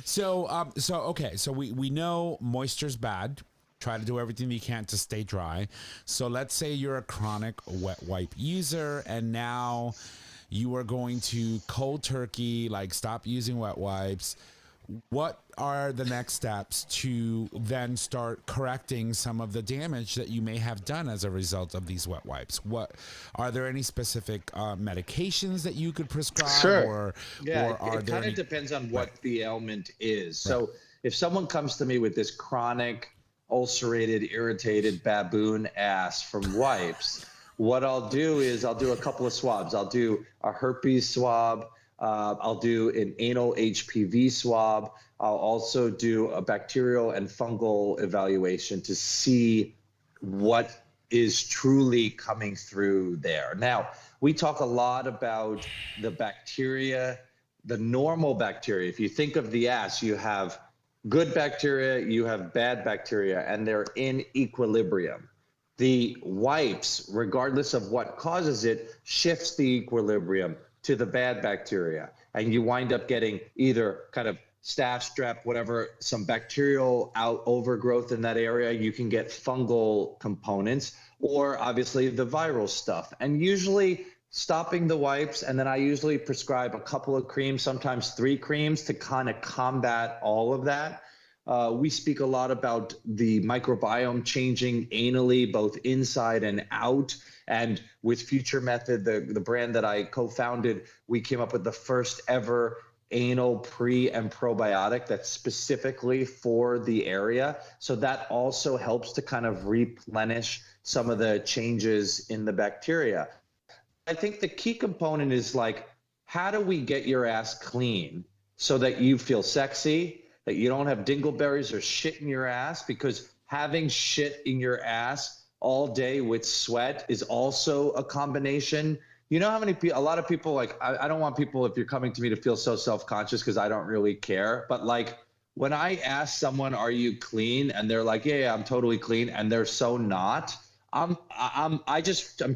So we know moisture's bad. Try to do everything you can to stay dry. So let's say you're a chronic wet wipe user and now you are going to cold turkey, like stop using wet wipes. What are the next steps to then start correcting some of the damage that you may have done as a result of these wet wipes? What are there any specific medications that you could prescribe? Sure. Or it kind of depends on what the ailment is. So if someone comes to me with this chronic ulcerated, irritated baboon ass from wipes, what I'll do is I'll do a couple of swabs. I'll do a herpes swab. I'll do an anal HPV swab. I'll also do a bacterial and fungal evaluation to see what is truly coming through there. Now, we talk a lot about the bacteria, the normal bacteria. If you think of the ass, you have good bacteria, you have bad bacteria, and they're in equilibrium. The wipes, regardless of what causes it, shifts the equilibrium to the bad bacteria. And you wind up getting either kind of staph, strep, whatever, some bacterial overgrowth in that area, you can get fungal components, or obviously the viral stuff. And usually stopping the wipes, and then I usually prescribe a couple of creams, sometimes 3 creams, to kind of combat all of that. We speak a lot about the microbiome changing anally, both inside and out. And with Future Method, the brand that I co-founded, we came up with the first ever anal pre and probiotic that's specifically for the area. So that also helps to kind of replenish some of the changes in the bacteria. I think the key component is like, how do we get your ass clean so that you feel sexy, that you don't have dingleberries or shit in your ass? Because having shit in your ass all day with sweat is also a combination. You know how many people, a lot of people, like, I don't want people, if you're coming to me, to feel so self-conscious because I don't really care. But like, when I ask someone, are you clean? And they're like, yeah, I'm totally clean. And they're so not. I'm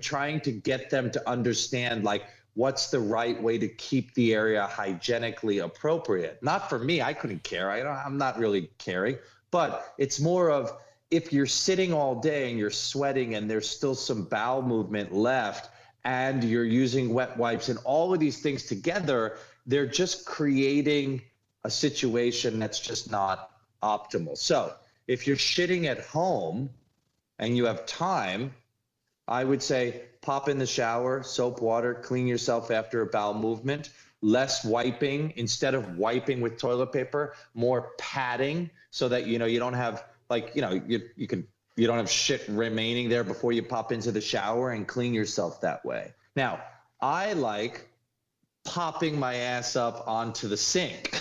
trying to get them to understand, like, what's the right way to keep the area hygienically appropriate. Not for me, I couldn't care. I'm not really caring. But it's more of, if you're sitting all day and you're sweating and there's still some bowel movement left, and you're using wet wipes and all of these things together, they're just creating a situation that's just not optimal. So if you're shitting at home and you have time, I would say pop in the shower, soap, water, clean yourself after a bowel movement, less wiping. Instead of wiping with toilet paper, more padding, so that, you know, you don't have, like, you know, you don't have shit remaining there before you pop into the shower, and clean yourself that way. Now, I like popping my ass up onto the sink.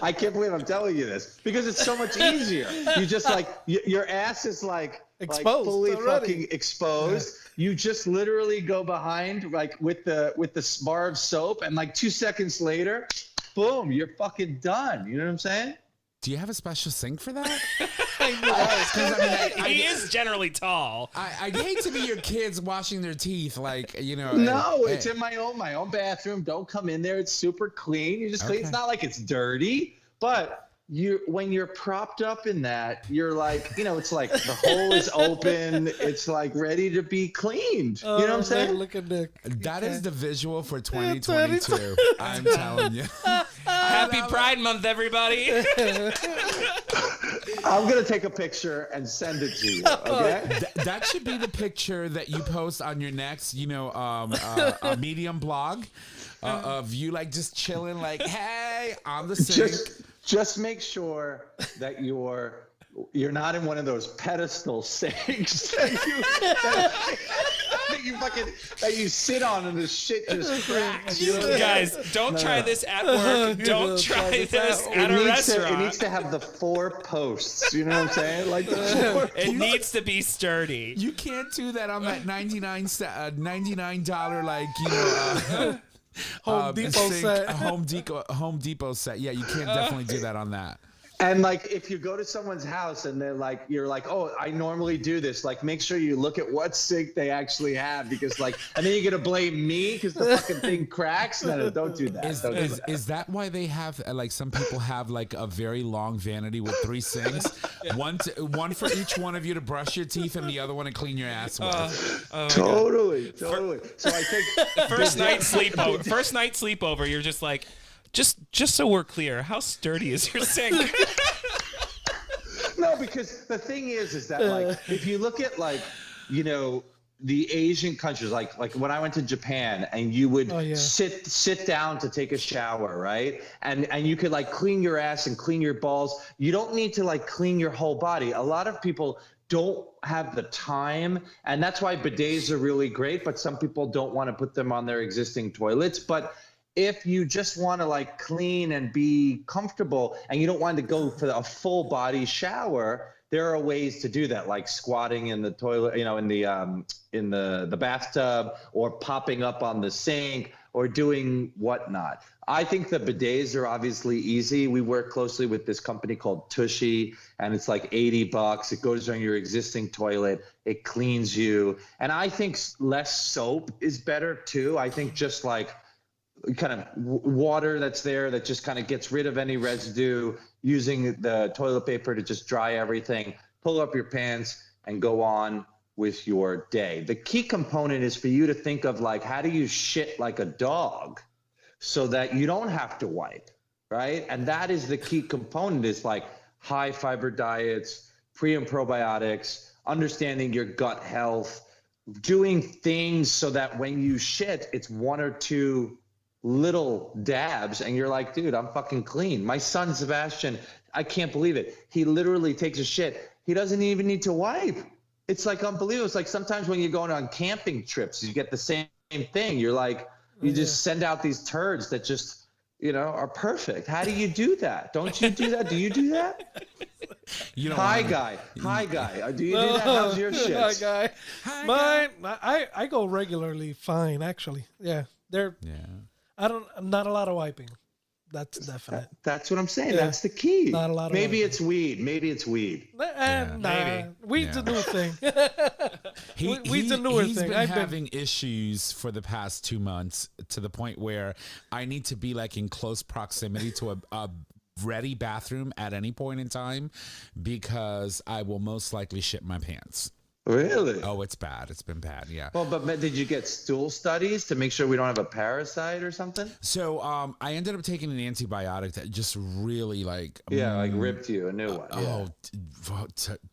I can't believe I'm telling you this, because it's so much easier. You just, like, your ass is like exposed, fully already. fucking exposed. You just literally go behind, like, with the bar of soap, and like 2 seconds later, boom, you're fucking done. You know what I'm saying? Do you have a special sink for that? He is generally tall. I'd hate to be your kids washing their teeth, like, you know. No, it's in my own bathroom. Don't come in there. It's super clean. You just clean. Okay. It's not like it's dirty, but when you're propped up in that, you're like, you know, it's like the hole is open. It's like ready to be cleaned. You know what I'm saying? Look at Nick. That is the visual for 2022. I'm telling you. Happy Pride Month, everybody. I'm going to take a picture and send it to you, okay? That should be the picture that you post on your next, you know, a Medium blog of you, like, just chilling, like, hey, on the sink. Just make sure that you're not in one of those pedestal sinks that you sit on and the shit just cracks. You know? Guys, don't try this at work. Don't try this at a restaurant. It needs to have the 4 posts. You know what I'm saying? Like the 4 It needs to be sturdy. You can't do that on that $99, like, you know, Home Depot set. Home Depot set. Yeah, you can't definitely do that on that. And like, if you go to someone's house and they're like, you're like, oh, I normally do this. Like, make sure you look at what sink they actually have, because like, and then you're gonna blame me because the fucking thing cracks. No, don't do that. Is that why they have, like, some people have like a very long vanity with 3 sinks, one for each one of you to brush your teeth, and the other one to clean your ass with? Totally. So I think First night sleepover, you're just like, just so we're clear, how sturdy is your sink? No, because the thing is that, like, if you look at, like, you know, the Asian countries, like when I went to Japan, and you would sit down to take a shower, right? And you could, like, clean your ass and clean your balls. You don't need to, like, clean your whole body. A lot of people don't have the time, and that's why bidets are really great, but some people don't want to put them on their existing toilets. But if you just want to, like, clean and be comfortable, and you don't want to go for a full body shower, there are ways to do that, like squatting in the toilet, you know, in the bathtub, or popping up on the sink, or doing whatnot. I think the bidets are obviously easy. We work closely with this company called Tushy, and it's like $80. It goes on your existing toilet. It cleans you. And I think less soap is better too. I think just like kind of water that's there that just kind of gets rid of any residue, using the toilet paper to just dry everything, pull up your pants and go on with your day. The key component is for you to think of like, how do you shit like a dog so that you don't have to wipe, right? And that is the key component, is like high fiber diets, pre and probiotics, understanding your gut health, doing things so that when you shit, it's 1 or 2 little dabs and you're like, dude, I'm fucking clean. My son Sebastian, I can't believe it. He literally takes a shit. He doesn't even need to wipe. It's like unbelievable. It's like sometimes when you're going on camping trips, you get the same thing. You're like, you just send out these turds that just, you know, are perfect. How do you do that? Don't you do that? Do you do that? You don't Hi, wanna- guy. Hi, guy. Do you do that? How's your shit? Hi, guy. Mine, I go regularly fine, actually. Yeah. They're, not a lot of wiping. That's definite. That's what I'm saying. Yeah. That's the key. Not a lot of Maybe wiping. it's weed. Maybe it's weed. Nah, maybe. weed's a new thing. Weed's a newer he's thing. been I've been having issues for the past 2 months, to the point where I need to be like in close proximity to a ready bathroom at any point in time, because I will most likely shit my pants. Really? Oh, it's bad. It's been bad. Yeah. Well, but did you get stool studies to make sure we don't have a parasite or something? So I ended up taking an antibiotic that just really like ripped you a new one. Oh,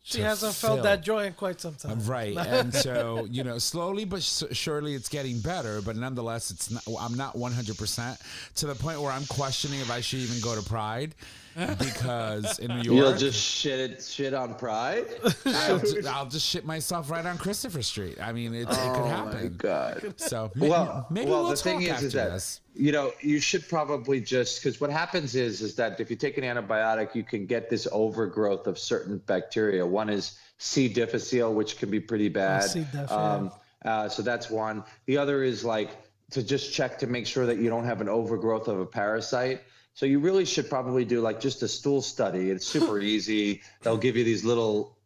she hasn't felt that joy in quite some time. Right. And so, you know, slowly but surely it's getting better, but nonetheless, it's not, I'm not 100%, to the point where I'm questioning if I should even go to Pride, because in New York, You'll just shit on Pride? I'll just shit myself right on Christopher Street. I mean, it could happen. Oh my God. So Maybe we'll the thing talk is after that this. you know, you should probably just, because what happens is that if you take an antibiotic, you can get this overgrowth of certain bacteria. One is C. difficile, which can be pretty bad. C. diff, So that's one. The other is like to just check to make sure that you don't have an overgrowth of a parasite. So you really should probably do like just a stool study. It's super easy. They'll give you these little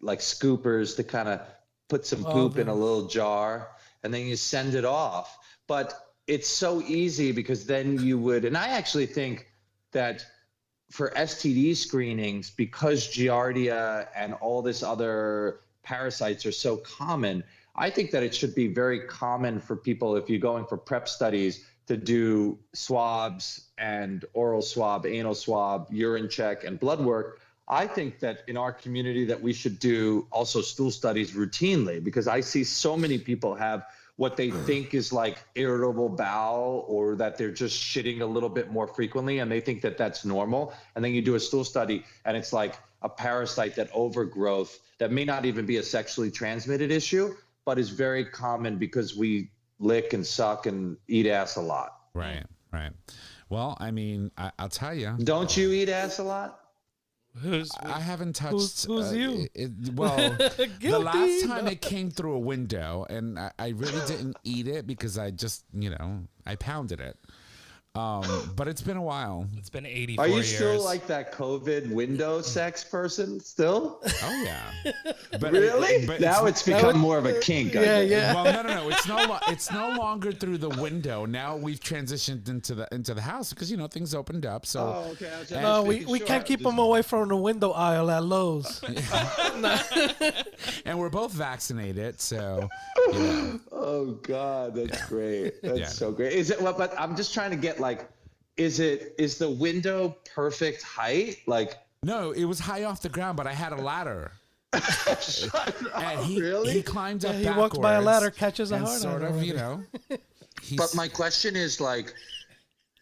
like scoopers to kind of put some poop in a little jar, and then you send it off. But it's so easy, because then you would, and I actually think that for STD screenings, because Giardia and all this other parasites are so common, I think that it should be very common for people, if you're going for PrEP studies, to do swabs and oral swab, anal swab, urine check, and blood work. I think that in our community that we should do also stool studies routinely, because I see so many people have what they think is like irritable bowel, or that they're just shitting a little bit more frequently, and they think that that's normal. And then you do a stool study and it's like a parasite, that overgrowth that may not even be a sexually transmitted issue, but is very common because we lick and suck and eat ass a lot. Right. Well, I mean, I'll tell you. Don't you eat ass a lot? I haven't touched. Who's you? The last time it came through a window, and I really didn't eat it because I just, I pounded it. But it's been a while. It's been 84 Are you years. still like that COVID window sex person still? Oh yeah. But Really? but Now it's become more of a kink. I think. Yeah. Well, no. It's no longer through the window. Now we've transitioned into the house, because things opened up. So Oh, okay. I was just No, making we sure. can't keep them away from the window aisle at Lowe's. and we're both vaccinated, so Oh God, that's great. That's Yeah. so great. Is it? Well, but I'm just trying to get like, is the window perfect height? Like, no, it was high off the ground, but I had a ladder. And he climbed up He backwards. walks by a ladder, catches a and hard sort on of, already. but my question is like,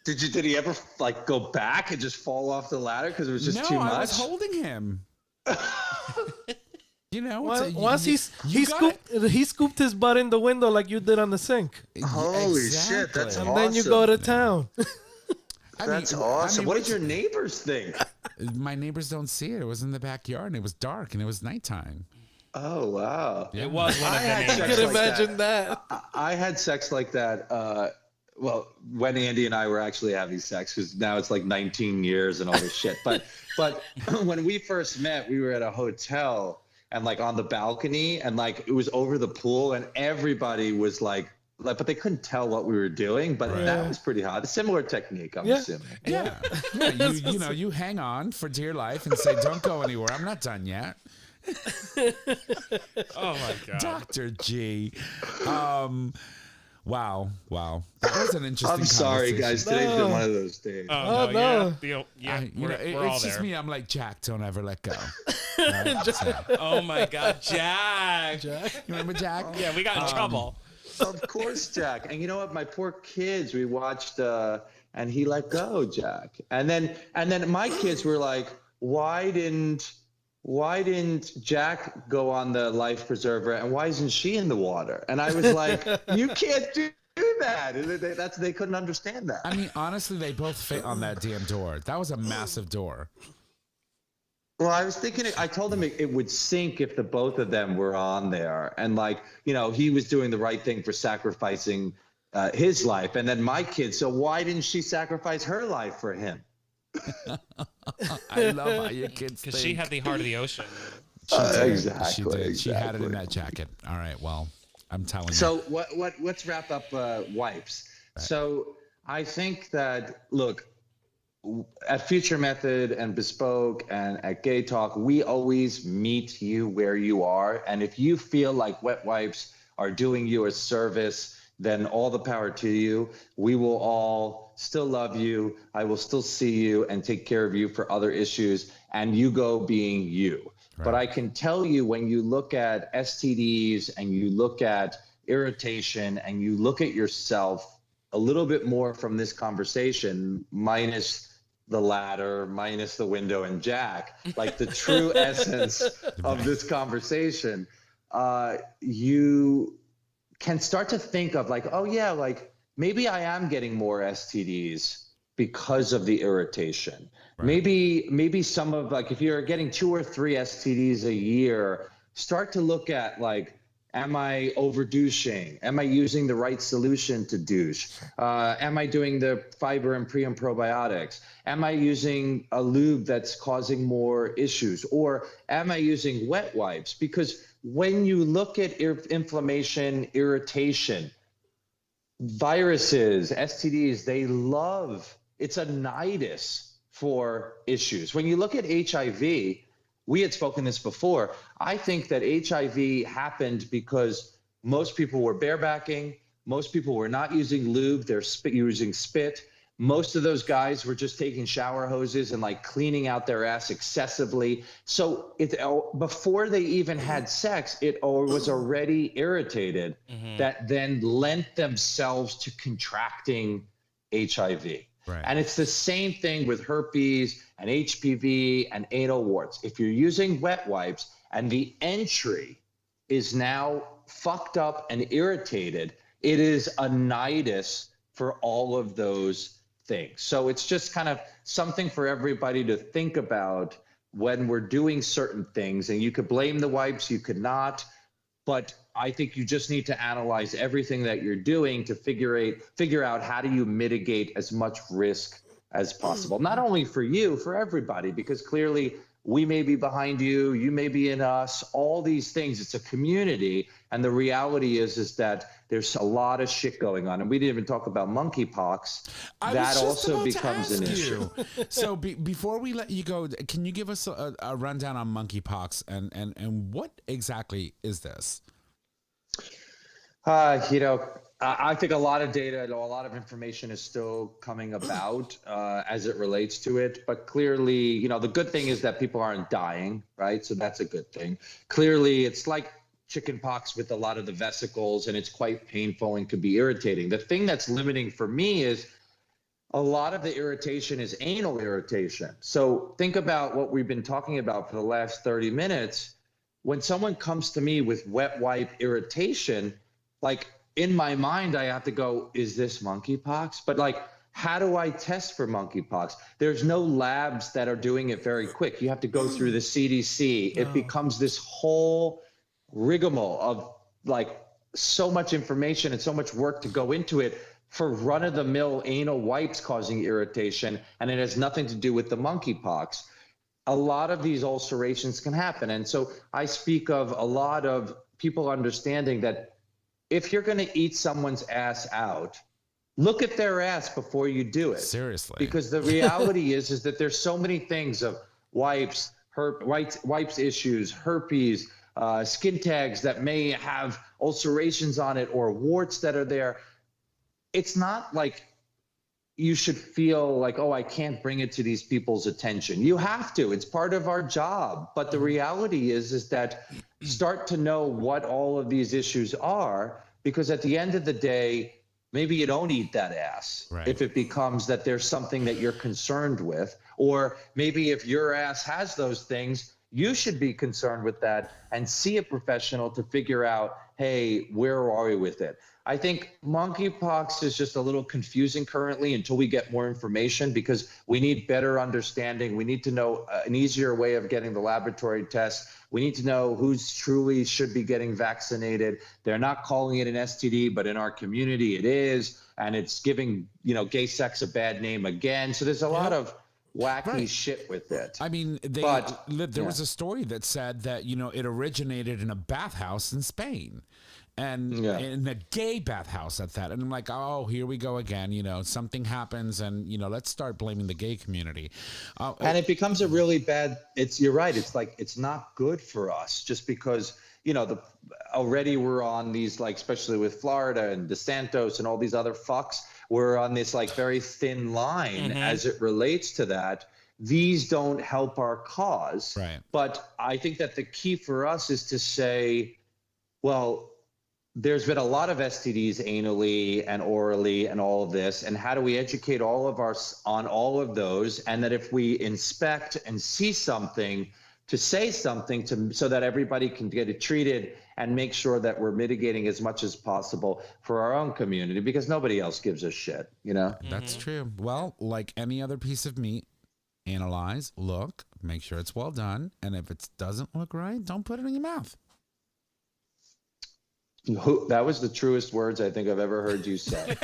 did he ever like go back and just fall off the ladder because it was just no, too much? I was holding him. Once he scooped his butt in the window like you did on the sink, Holy shit, that's Exactly. awesome. and then you go to town. That's awesome. What did your neighbors think? My neighbors don't see it. It was in the backyard, and it was dark, and it was nighttime. Oh wow. It was one of the had I neighbors. sex can like imagine that. I had sex like that. Well, when Andy and I were actually having sex, because now it's like 19 years and all this shit. But when we first met, we were at a hotel and like on the balcony, and like it was over the pool, and everybody was like like, but they couldn't tell what we were doing. But that was pretty hot. A similar technique, I'm assuming. Yeah. You hang on for dear life and say, "Don't go anywhere. I'm not done yet." Oh my God, Dr. G. Wow. That was an interesting. I'm sorry, guys. Today's been one of those days. Oh, no. We're all it's just there. me. I'm like, Jack, don't ever let go. Oh my God, Jack. You remember Jack? Yeah, we got in trouble. Of course, Jack. And you know what? My poor kids, we watched, and he let go, Jack. And then my kids were like, why didn't Jack go on the life preserver, and why isn't she in the water? And I was like, you can't do that. They couldn't understand that. I mean, honestly, they both fit on that damn door. That was a massive door. Well, I was thinking, I told him it would sink if the both of them were on there. And like, he was doing the right thing for sacrificing his life. And then my kids, so why didn't she sacrifice her life for him? I love how your kids Because she had the heart of the ocean. Exactly. She did. She had it in exactly. that jacket. All right. Well, I'm telling you. So let's wrap up wipes. Right. So I think that, look, at Future Method and Bespoke and at GayTalk, we always meet you where you are. And if you feel like wet wipes are doing you a service, then all the power to you. We will all still love you. I will still see you and take care of you for other issues. And you go being you. Right. But I can tell you, when you look at STDs and you look at irritation and you look at yourself a little bit more from this conversation, minus the ladder, minus the window and Jack, like the true essence of this conversation, you can start to think of like, oh yeah, like maybe I am getting more STDs because of the irritation. Right. Maybe some of, like, if you're getting 2 or 3 STDs a year, start to look at like, am I over-douching? Am I using the right solution to douche? Am I doing the fiber and pre and probiotics? Am I using a lube that's causing more issues? Or am I using wet wipes? Because when you look at inflammation, irritation, viruses, STDs, it's a nidus for issues. When you look at HIV, we had spoken this before. I think that HIV happened because most people were barebacking. Most people were not using lube. They're using spit. Most of those guys were just taking shower hoses and like cleaning out their ass excessively. So before they even had sex, it was already irritated, that then lent themselves to contracting HIV. Right. And it's the same thing with herpes and HPV and anal warts. If you're using wet wipes and the entry is now fucked up and irritated, it is a nidus for all of those things. So it's just kind of something for everybody to think about when we're doing certain things. And you could blame the wipes, you could not, but I think you just need to analyze everything that you're doing to figure out how do you mitigate as much risk as possible. Not only for you, for everybody, because clearly we may be behind you, you may be in us, all these things. It's a community. And the reality is that there's a lot of shit going on. And we didn't even talk about Monkey Pox. That also becomes an issue. So before we let you go, can you give us a rundown on Monkey Pox and what exactly is this? I think a lot of data and a lot of information is still coming about as it relates to it. But clearly, the good thing is that people aren't dying, right? So that's a good thing. Clearly, it's like chicken pox with a lot of the vesicles, and it's quite painful and could be irritating. The thing that's limiting for me is a lot of the irritation is anal irritation. So think about what we've been talking about for the last 30 minutes. When someone comes to me with wet wipe irritation, like in my mind, I have to go, is this monkeypox? But like, how do I test for monkeypox? There's no labs that are doing it very quick. You have to go through the CDC. It becomes this whole rigmarole of like so much information and so much work to go into it for run-of-the-mill anal wipes causing irritation, and it has nothing to do with the monkeypox. A lot of these ulcerations can happen. And so I speak of a lot of people understanding that if you're going to eat someone's ass out, look at their ass before you do it. Seriously. Because the reality is that there's so many things of wipes issues, herpes, skin tags that may have ulcerations on it or warts that are there. It's not like you should feel like, oh, I can't bring it to these people's attention. You have to. It's part of our job. But the reality is that start to know what all of these issues are, because at the end of the day, maybe you don't eat that ass if it becomes that there's something that you're concerned with. Or maybe if your ass has those things, you should be concerned with that and see a professional to figure out, hey, where are we with it? I think monkeypox is just a little confusing currently until we get more information, because we need better understanding. We need to know an easier way of getting the laboratory test. We need to know who's truly should be getting vaccinated. They're not calling it an STD, but in our community it is. And it's giving, gay sex a bad name again. So there's a lot of wacky shit with it. I mean, there was a story that said that, it originated in a bathhouse in Spain. And in a gay bathhouse at that. And I'm like, oh, here we go again. Something happens and, let's start blaming the gay community. And it becomes a really bad, you're right. It's like, it's not good for us just because, already we're on these, like, especially with Florida and DeSantis and all these other fucks, we're on this like very thin line as it relates to that. These don't help our cause. Right. But I think that the key for us is to say, well, there's been a lot of STDs anally and orally and all of this. And how do we educate all of us on all of those? And that if we inspect and see something, to say something so that everybody can get it treated and make sure that we're mitigating as much as possible for our own community, because nobody else gives a shit, That's true. Well, like any other piece of meat, analyze, look, make sure it's well done. And if it doesn't look right, don't put it in your mouth. That was the truest words I think I've ever heard you say.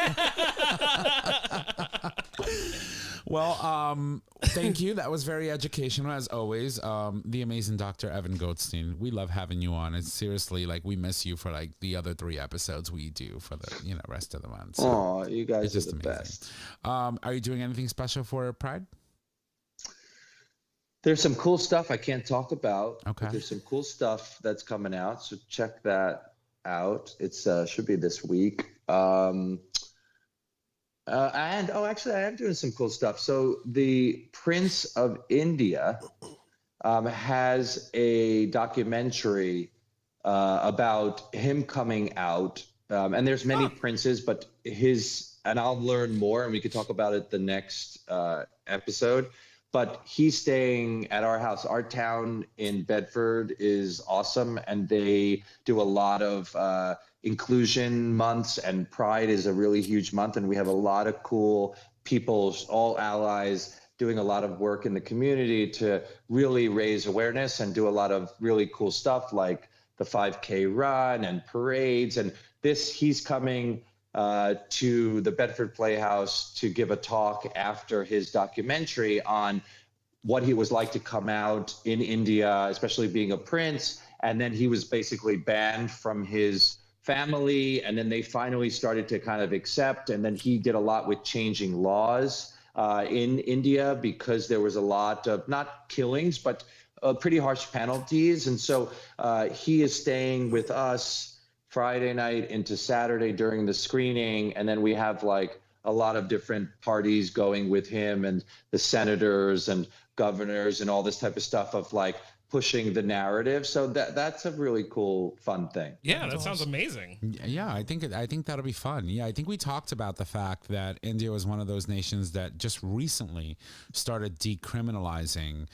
Well, thank you. That was very educational, as always. The amazing Dr. Evan Goldstien. We love having you on. It's seriously, like, we miss you for like the other 3 episodes we do for the rest of the month. So oh, you guys are the best. Are you doing anything special for Pride? There's some cool stuff I can't talk about. Okay. There's some cool stuff that's coming out, so check that out. It's should be this week. And actually I am doing some cool stuff. So the Prince of India has a documentary about him coming out. And there's many princes, but and I'll learn more and we could talk about it the next episode. But he's staying at our house. Our town in Bedford is awesome, and they do a lot of inclusion months, and Pride is a really huge month, and we have a lot of cool people, all allies, doing a lot of work in the community to really raise awareness and do a lot of really cool stuff like the 5K run and parades. And he's coming to the Bedford Playhouse to give a talk after his documentary on what he was like to come out in India, especially being a prince. And then he was basically banned from his family. And then they finally started to kind of accept. And then he did a lot with changing laws in India, because there was a lot of not killings, but pretty harsh penalties. And so he is staying with us Friday night into Saturday during the screening. And then we have like a lot of different parties going with him and the senators and governors and all this type of stuff of like pushing the narrative. So that's a really cool, fun thing. Yeah, that sounds amazing. Yeah, I think that'll be fun. Yeah, I think we talked about the fact that India was one of those nations that just recently started decriminalizing,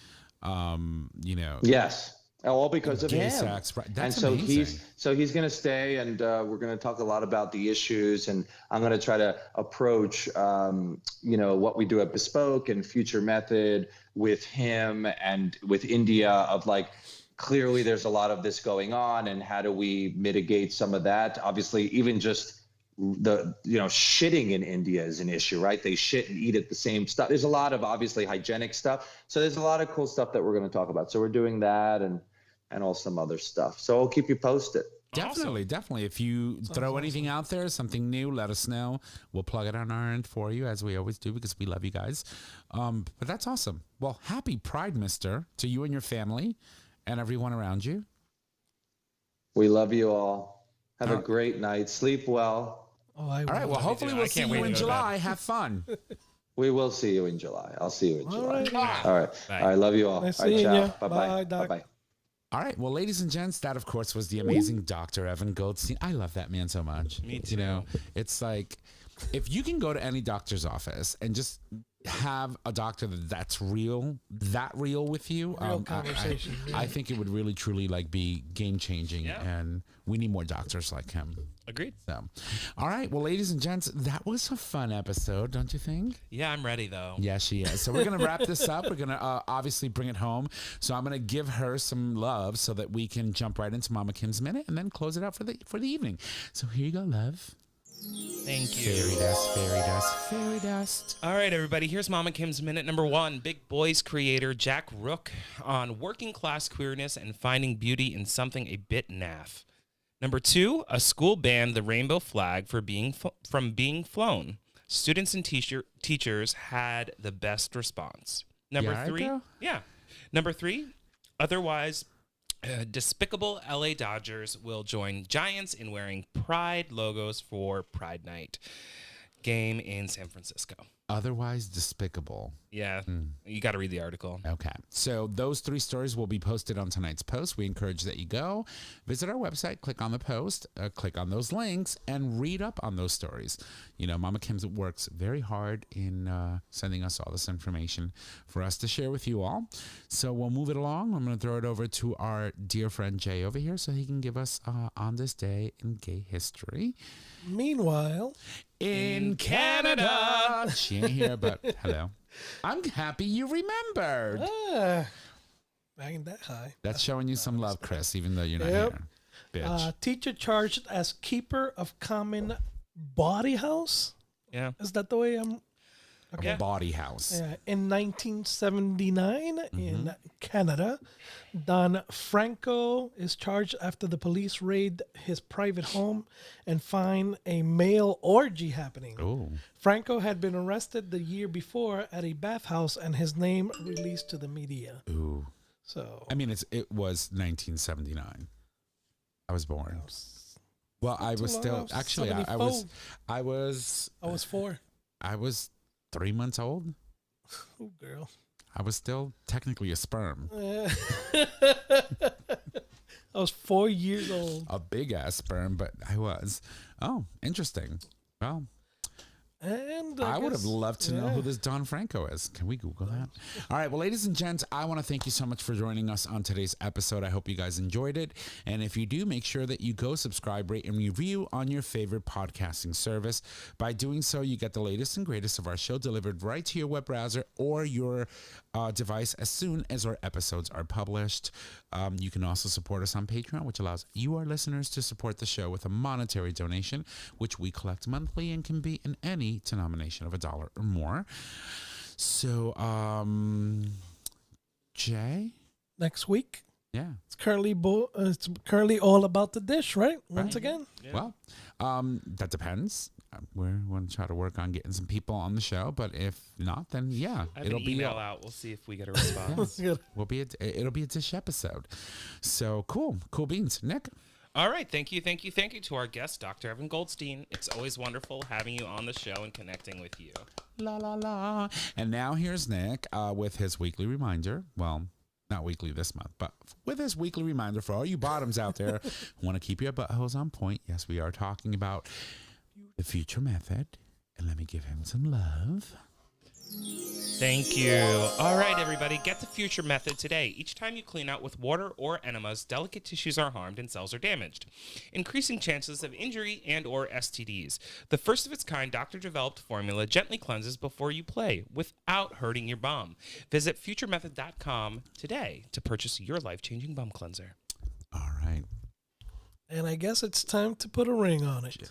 Yes. All because of him. Sex, right. That's and so amazing. he's going to stay, and we're going to talk a lot about the issues, and I'm going to try to approach, what we do at Bespoke and Future Method with him and with India of like, clearly there's a lot of this going on, and how do we mitigate some of that? Obviously, even just shitting in India is an issue, right? They shit and eat at the same stuff. There's a lot of obviously hygienic stuff. So there's a lot of cool stuff that we're going to talk about. So we're doing that and all some other stuff. So I'll keep you posted. Definitely, definitely. If you throw anything out there, something new, let us know. We'll plug it on our end for you, as we always do, because we love you guys. But that's awesome. Well, happy Pride, mister, to you and your family and everyone around you. We love you all. Have a great night. Sleep well. All right. Well, hopefully we'll see you in July. Have fun. We will see you in July. I'll see you in July. Right. All right. Bye. All right. Love you all. Nice All right. seeing Ciao. ya. Bye-bye. Bye, Doc. Bye-bye. All right. Well, ladies and gents, that, of course, was the amazing Dr. Evan Goldstien. I love that man so much. Me too. You know, it's like if you can go to any doctor's office and just have a doctor that's real with you, Real conversation. I think it would really, truly like be game changing. Yeah. And we need more doctors like him. Agreed. So, all right. Well, ladies and gents, that was a fun episode, don't you think? Yeah, I'm ready though. Yeah, she is. So we're going to wrap this up. We're going to obviously bring it home. So I'm going to give her some love so that we can jump right into Mama Kim's Minute and then close it out for the evening. So here you go, love. Thank you. Fairy dust, fairy dust, fairy dust. All right, everybody. Here's Mama Kim's Minute number 1. Big Boys creator Jack Rook on working class queerness and finding beauty in something a bit naff. Number 2, a school banned the rainbow flag from being flown. Students and teachers had the best response. Number Yeah, 3, girl? yeah. Number 3, otherwise despicable LA Dodgers will join Giants in wearing Pride logos for Pride Night game in San Francisco. Otherwise despicable. Yeah, you got to read the article. Okay. So those 3 stories will be posted on tonight's post. We encourage that you go visit our website, click on the post, click on those links, and read up on those stories. You know, Mama Kim's works very hard in sending us all this information for us to share with you all. So we'll move it along. I'm going to throw it over to our dear friend Jay over here so he can give us on this day in gay history. Meanwhile, In Canada. She ain't here, but hello. I'm happy you remembered. I ain't that high. That's showing you some love, Chris, even though you're not Yep. here. Bitch. Teacher charged as keeper of common body house. Yeah. Is that the way I'm? A body house. Yeah. In 1979 in Canada, Don Franco is charged after the police raid his private home and find a male orgy happening. Oh. Franco had been arrested the year before at a bathhouse and his name released to the media. Ooh. So I mean, it was 1979. I was born. Well, I was long. still actually. I was 4. I was 3 months old. Oh, girl. I was still technically a sperm, I was 4 years old. a big ass sperm, but I was. Oh, interesting. Well, And I would have guess- loved to know yeah. who this Don Franco is. Can we Google that? All right. Well, ladies and gents, I want to thank you so much for joining us on today's episode. I hope you guys enjoyed it. And if you do, make sure that you go subscribe, rate, and review on your favorite podcasting service. By doing so, you get the latest and greatest of our show delivered right to your web browser or your device as soon as our episodes are published. You can also support us on Patreon, which allows you, our listeners, to support the show with a monetary donation, which we collect monthly and can be in any denomination of $1 or more. So, Jay? Next week. Yeah. It's currently all about the dish, right? Once again. Well, that depends. We're going to try to work on getting some people on the show, but if not, then yeah, I have it'll an be email out. We'll see if we get a response. it'll be a dish episode. So cool beans, Nick. All right. Thank you to our guest, Dr. Evan Goldstien. It's always wonderful having you on the show and connecting with you. La la la. And now here's Nick with his weekly reminder. Well, not weekly this month, but with his weekly reminder for all you bottoms out there who want to keep your buttholes on point. Yes, we are talking about the future method. And let me give him some love. Thank you. All right, everybody, get the future method today. Each time you clean out with water or enemas, delicate tissues are harmed and cells are damaged, increasing chances of injury and or STDs. The first of its kind doctor-developed formula gently cleanses before you play without hurting your bum. Visit futuremethod.com today to purchase your life-changing bum cleanser. All right. And I guess it's time to put a ring on it.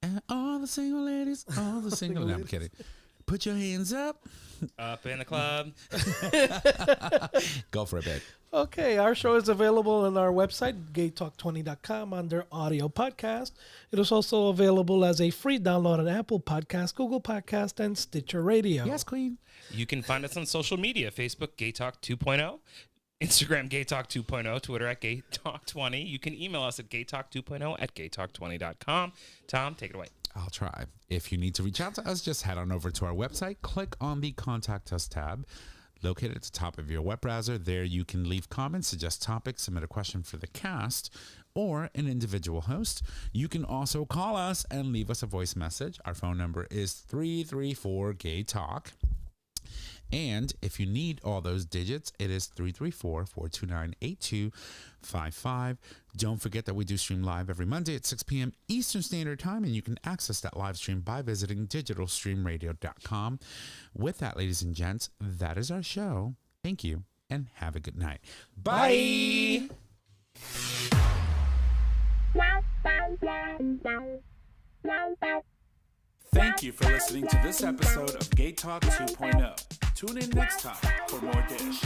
And all the single ladies, all the single. No, I'm kidding. Put your hands up. Up in the club. Go for a bit. Okay, our show is available on our website, GayTalk20.com, under audio podcast. It is also available as a free download on Apple Podcast, Google Podcast, and Stitcher Radio. Yes, Queen. You can find us on social media, Facebook, GayTalk 2.0, Instagram, GayTalk 2.0, Twitter at GayTalk20. You can email us at GayTalk2.0 at GayTalk20.com. Tom, take it away. I'll try. If you need to reach out to us, just head on over to our website, click on the Contact Us tab, located at the top of your web browser. There you can leave comments, suggest topics, submit a question for the cast, or an individual host. You can also call us and leave us a voice message. Our phone number is 334-GAY-TALK. And if you need all those digits, it is 334-429-8255. Don't forget that we do stream live every Monday at 6 p.m. Eastern Standard Time, and you can access that live stream by visiting digitalstreamradio.com. With that, ladies and gents, that is our show. Thank you, and have a good night. Bye! Thank you for listening to this episode of Gay Talk 2.0. Tune in next time for more dish.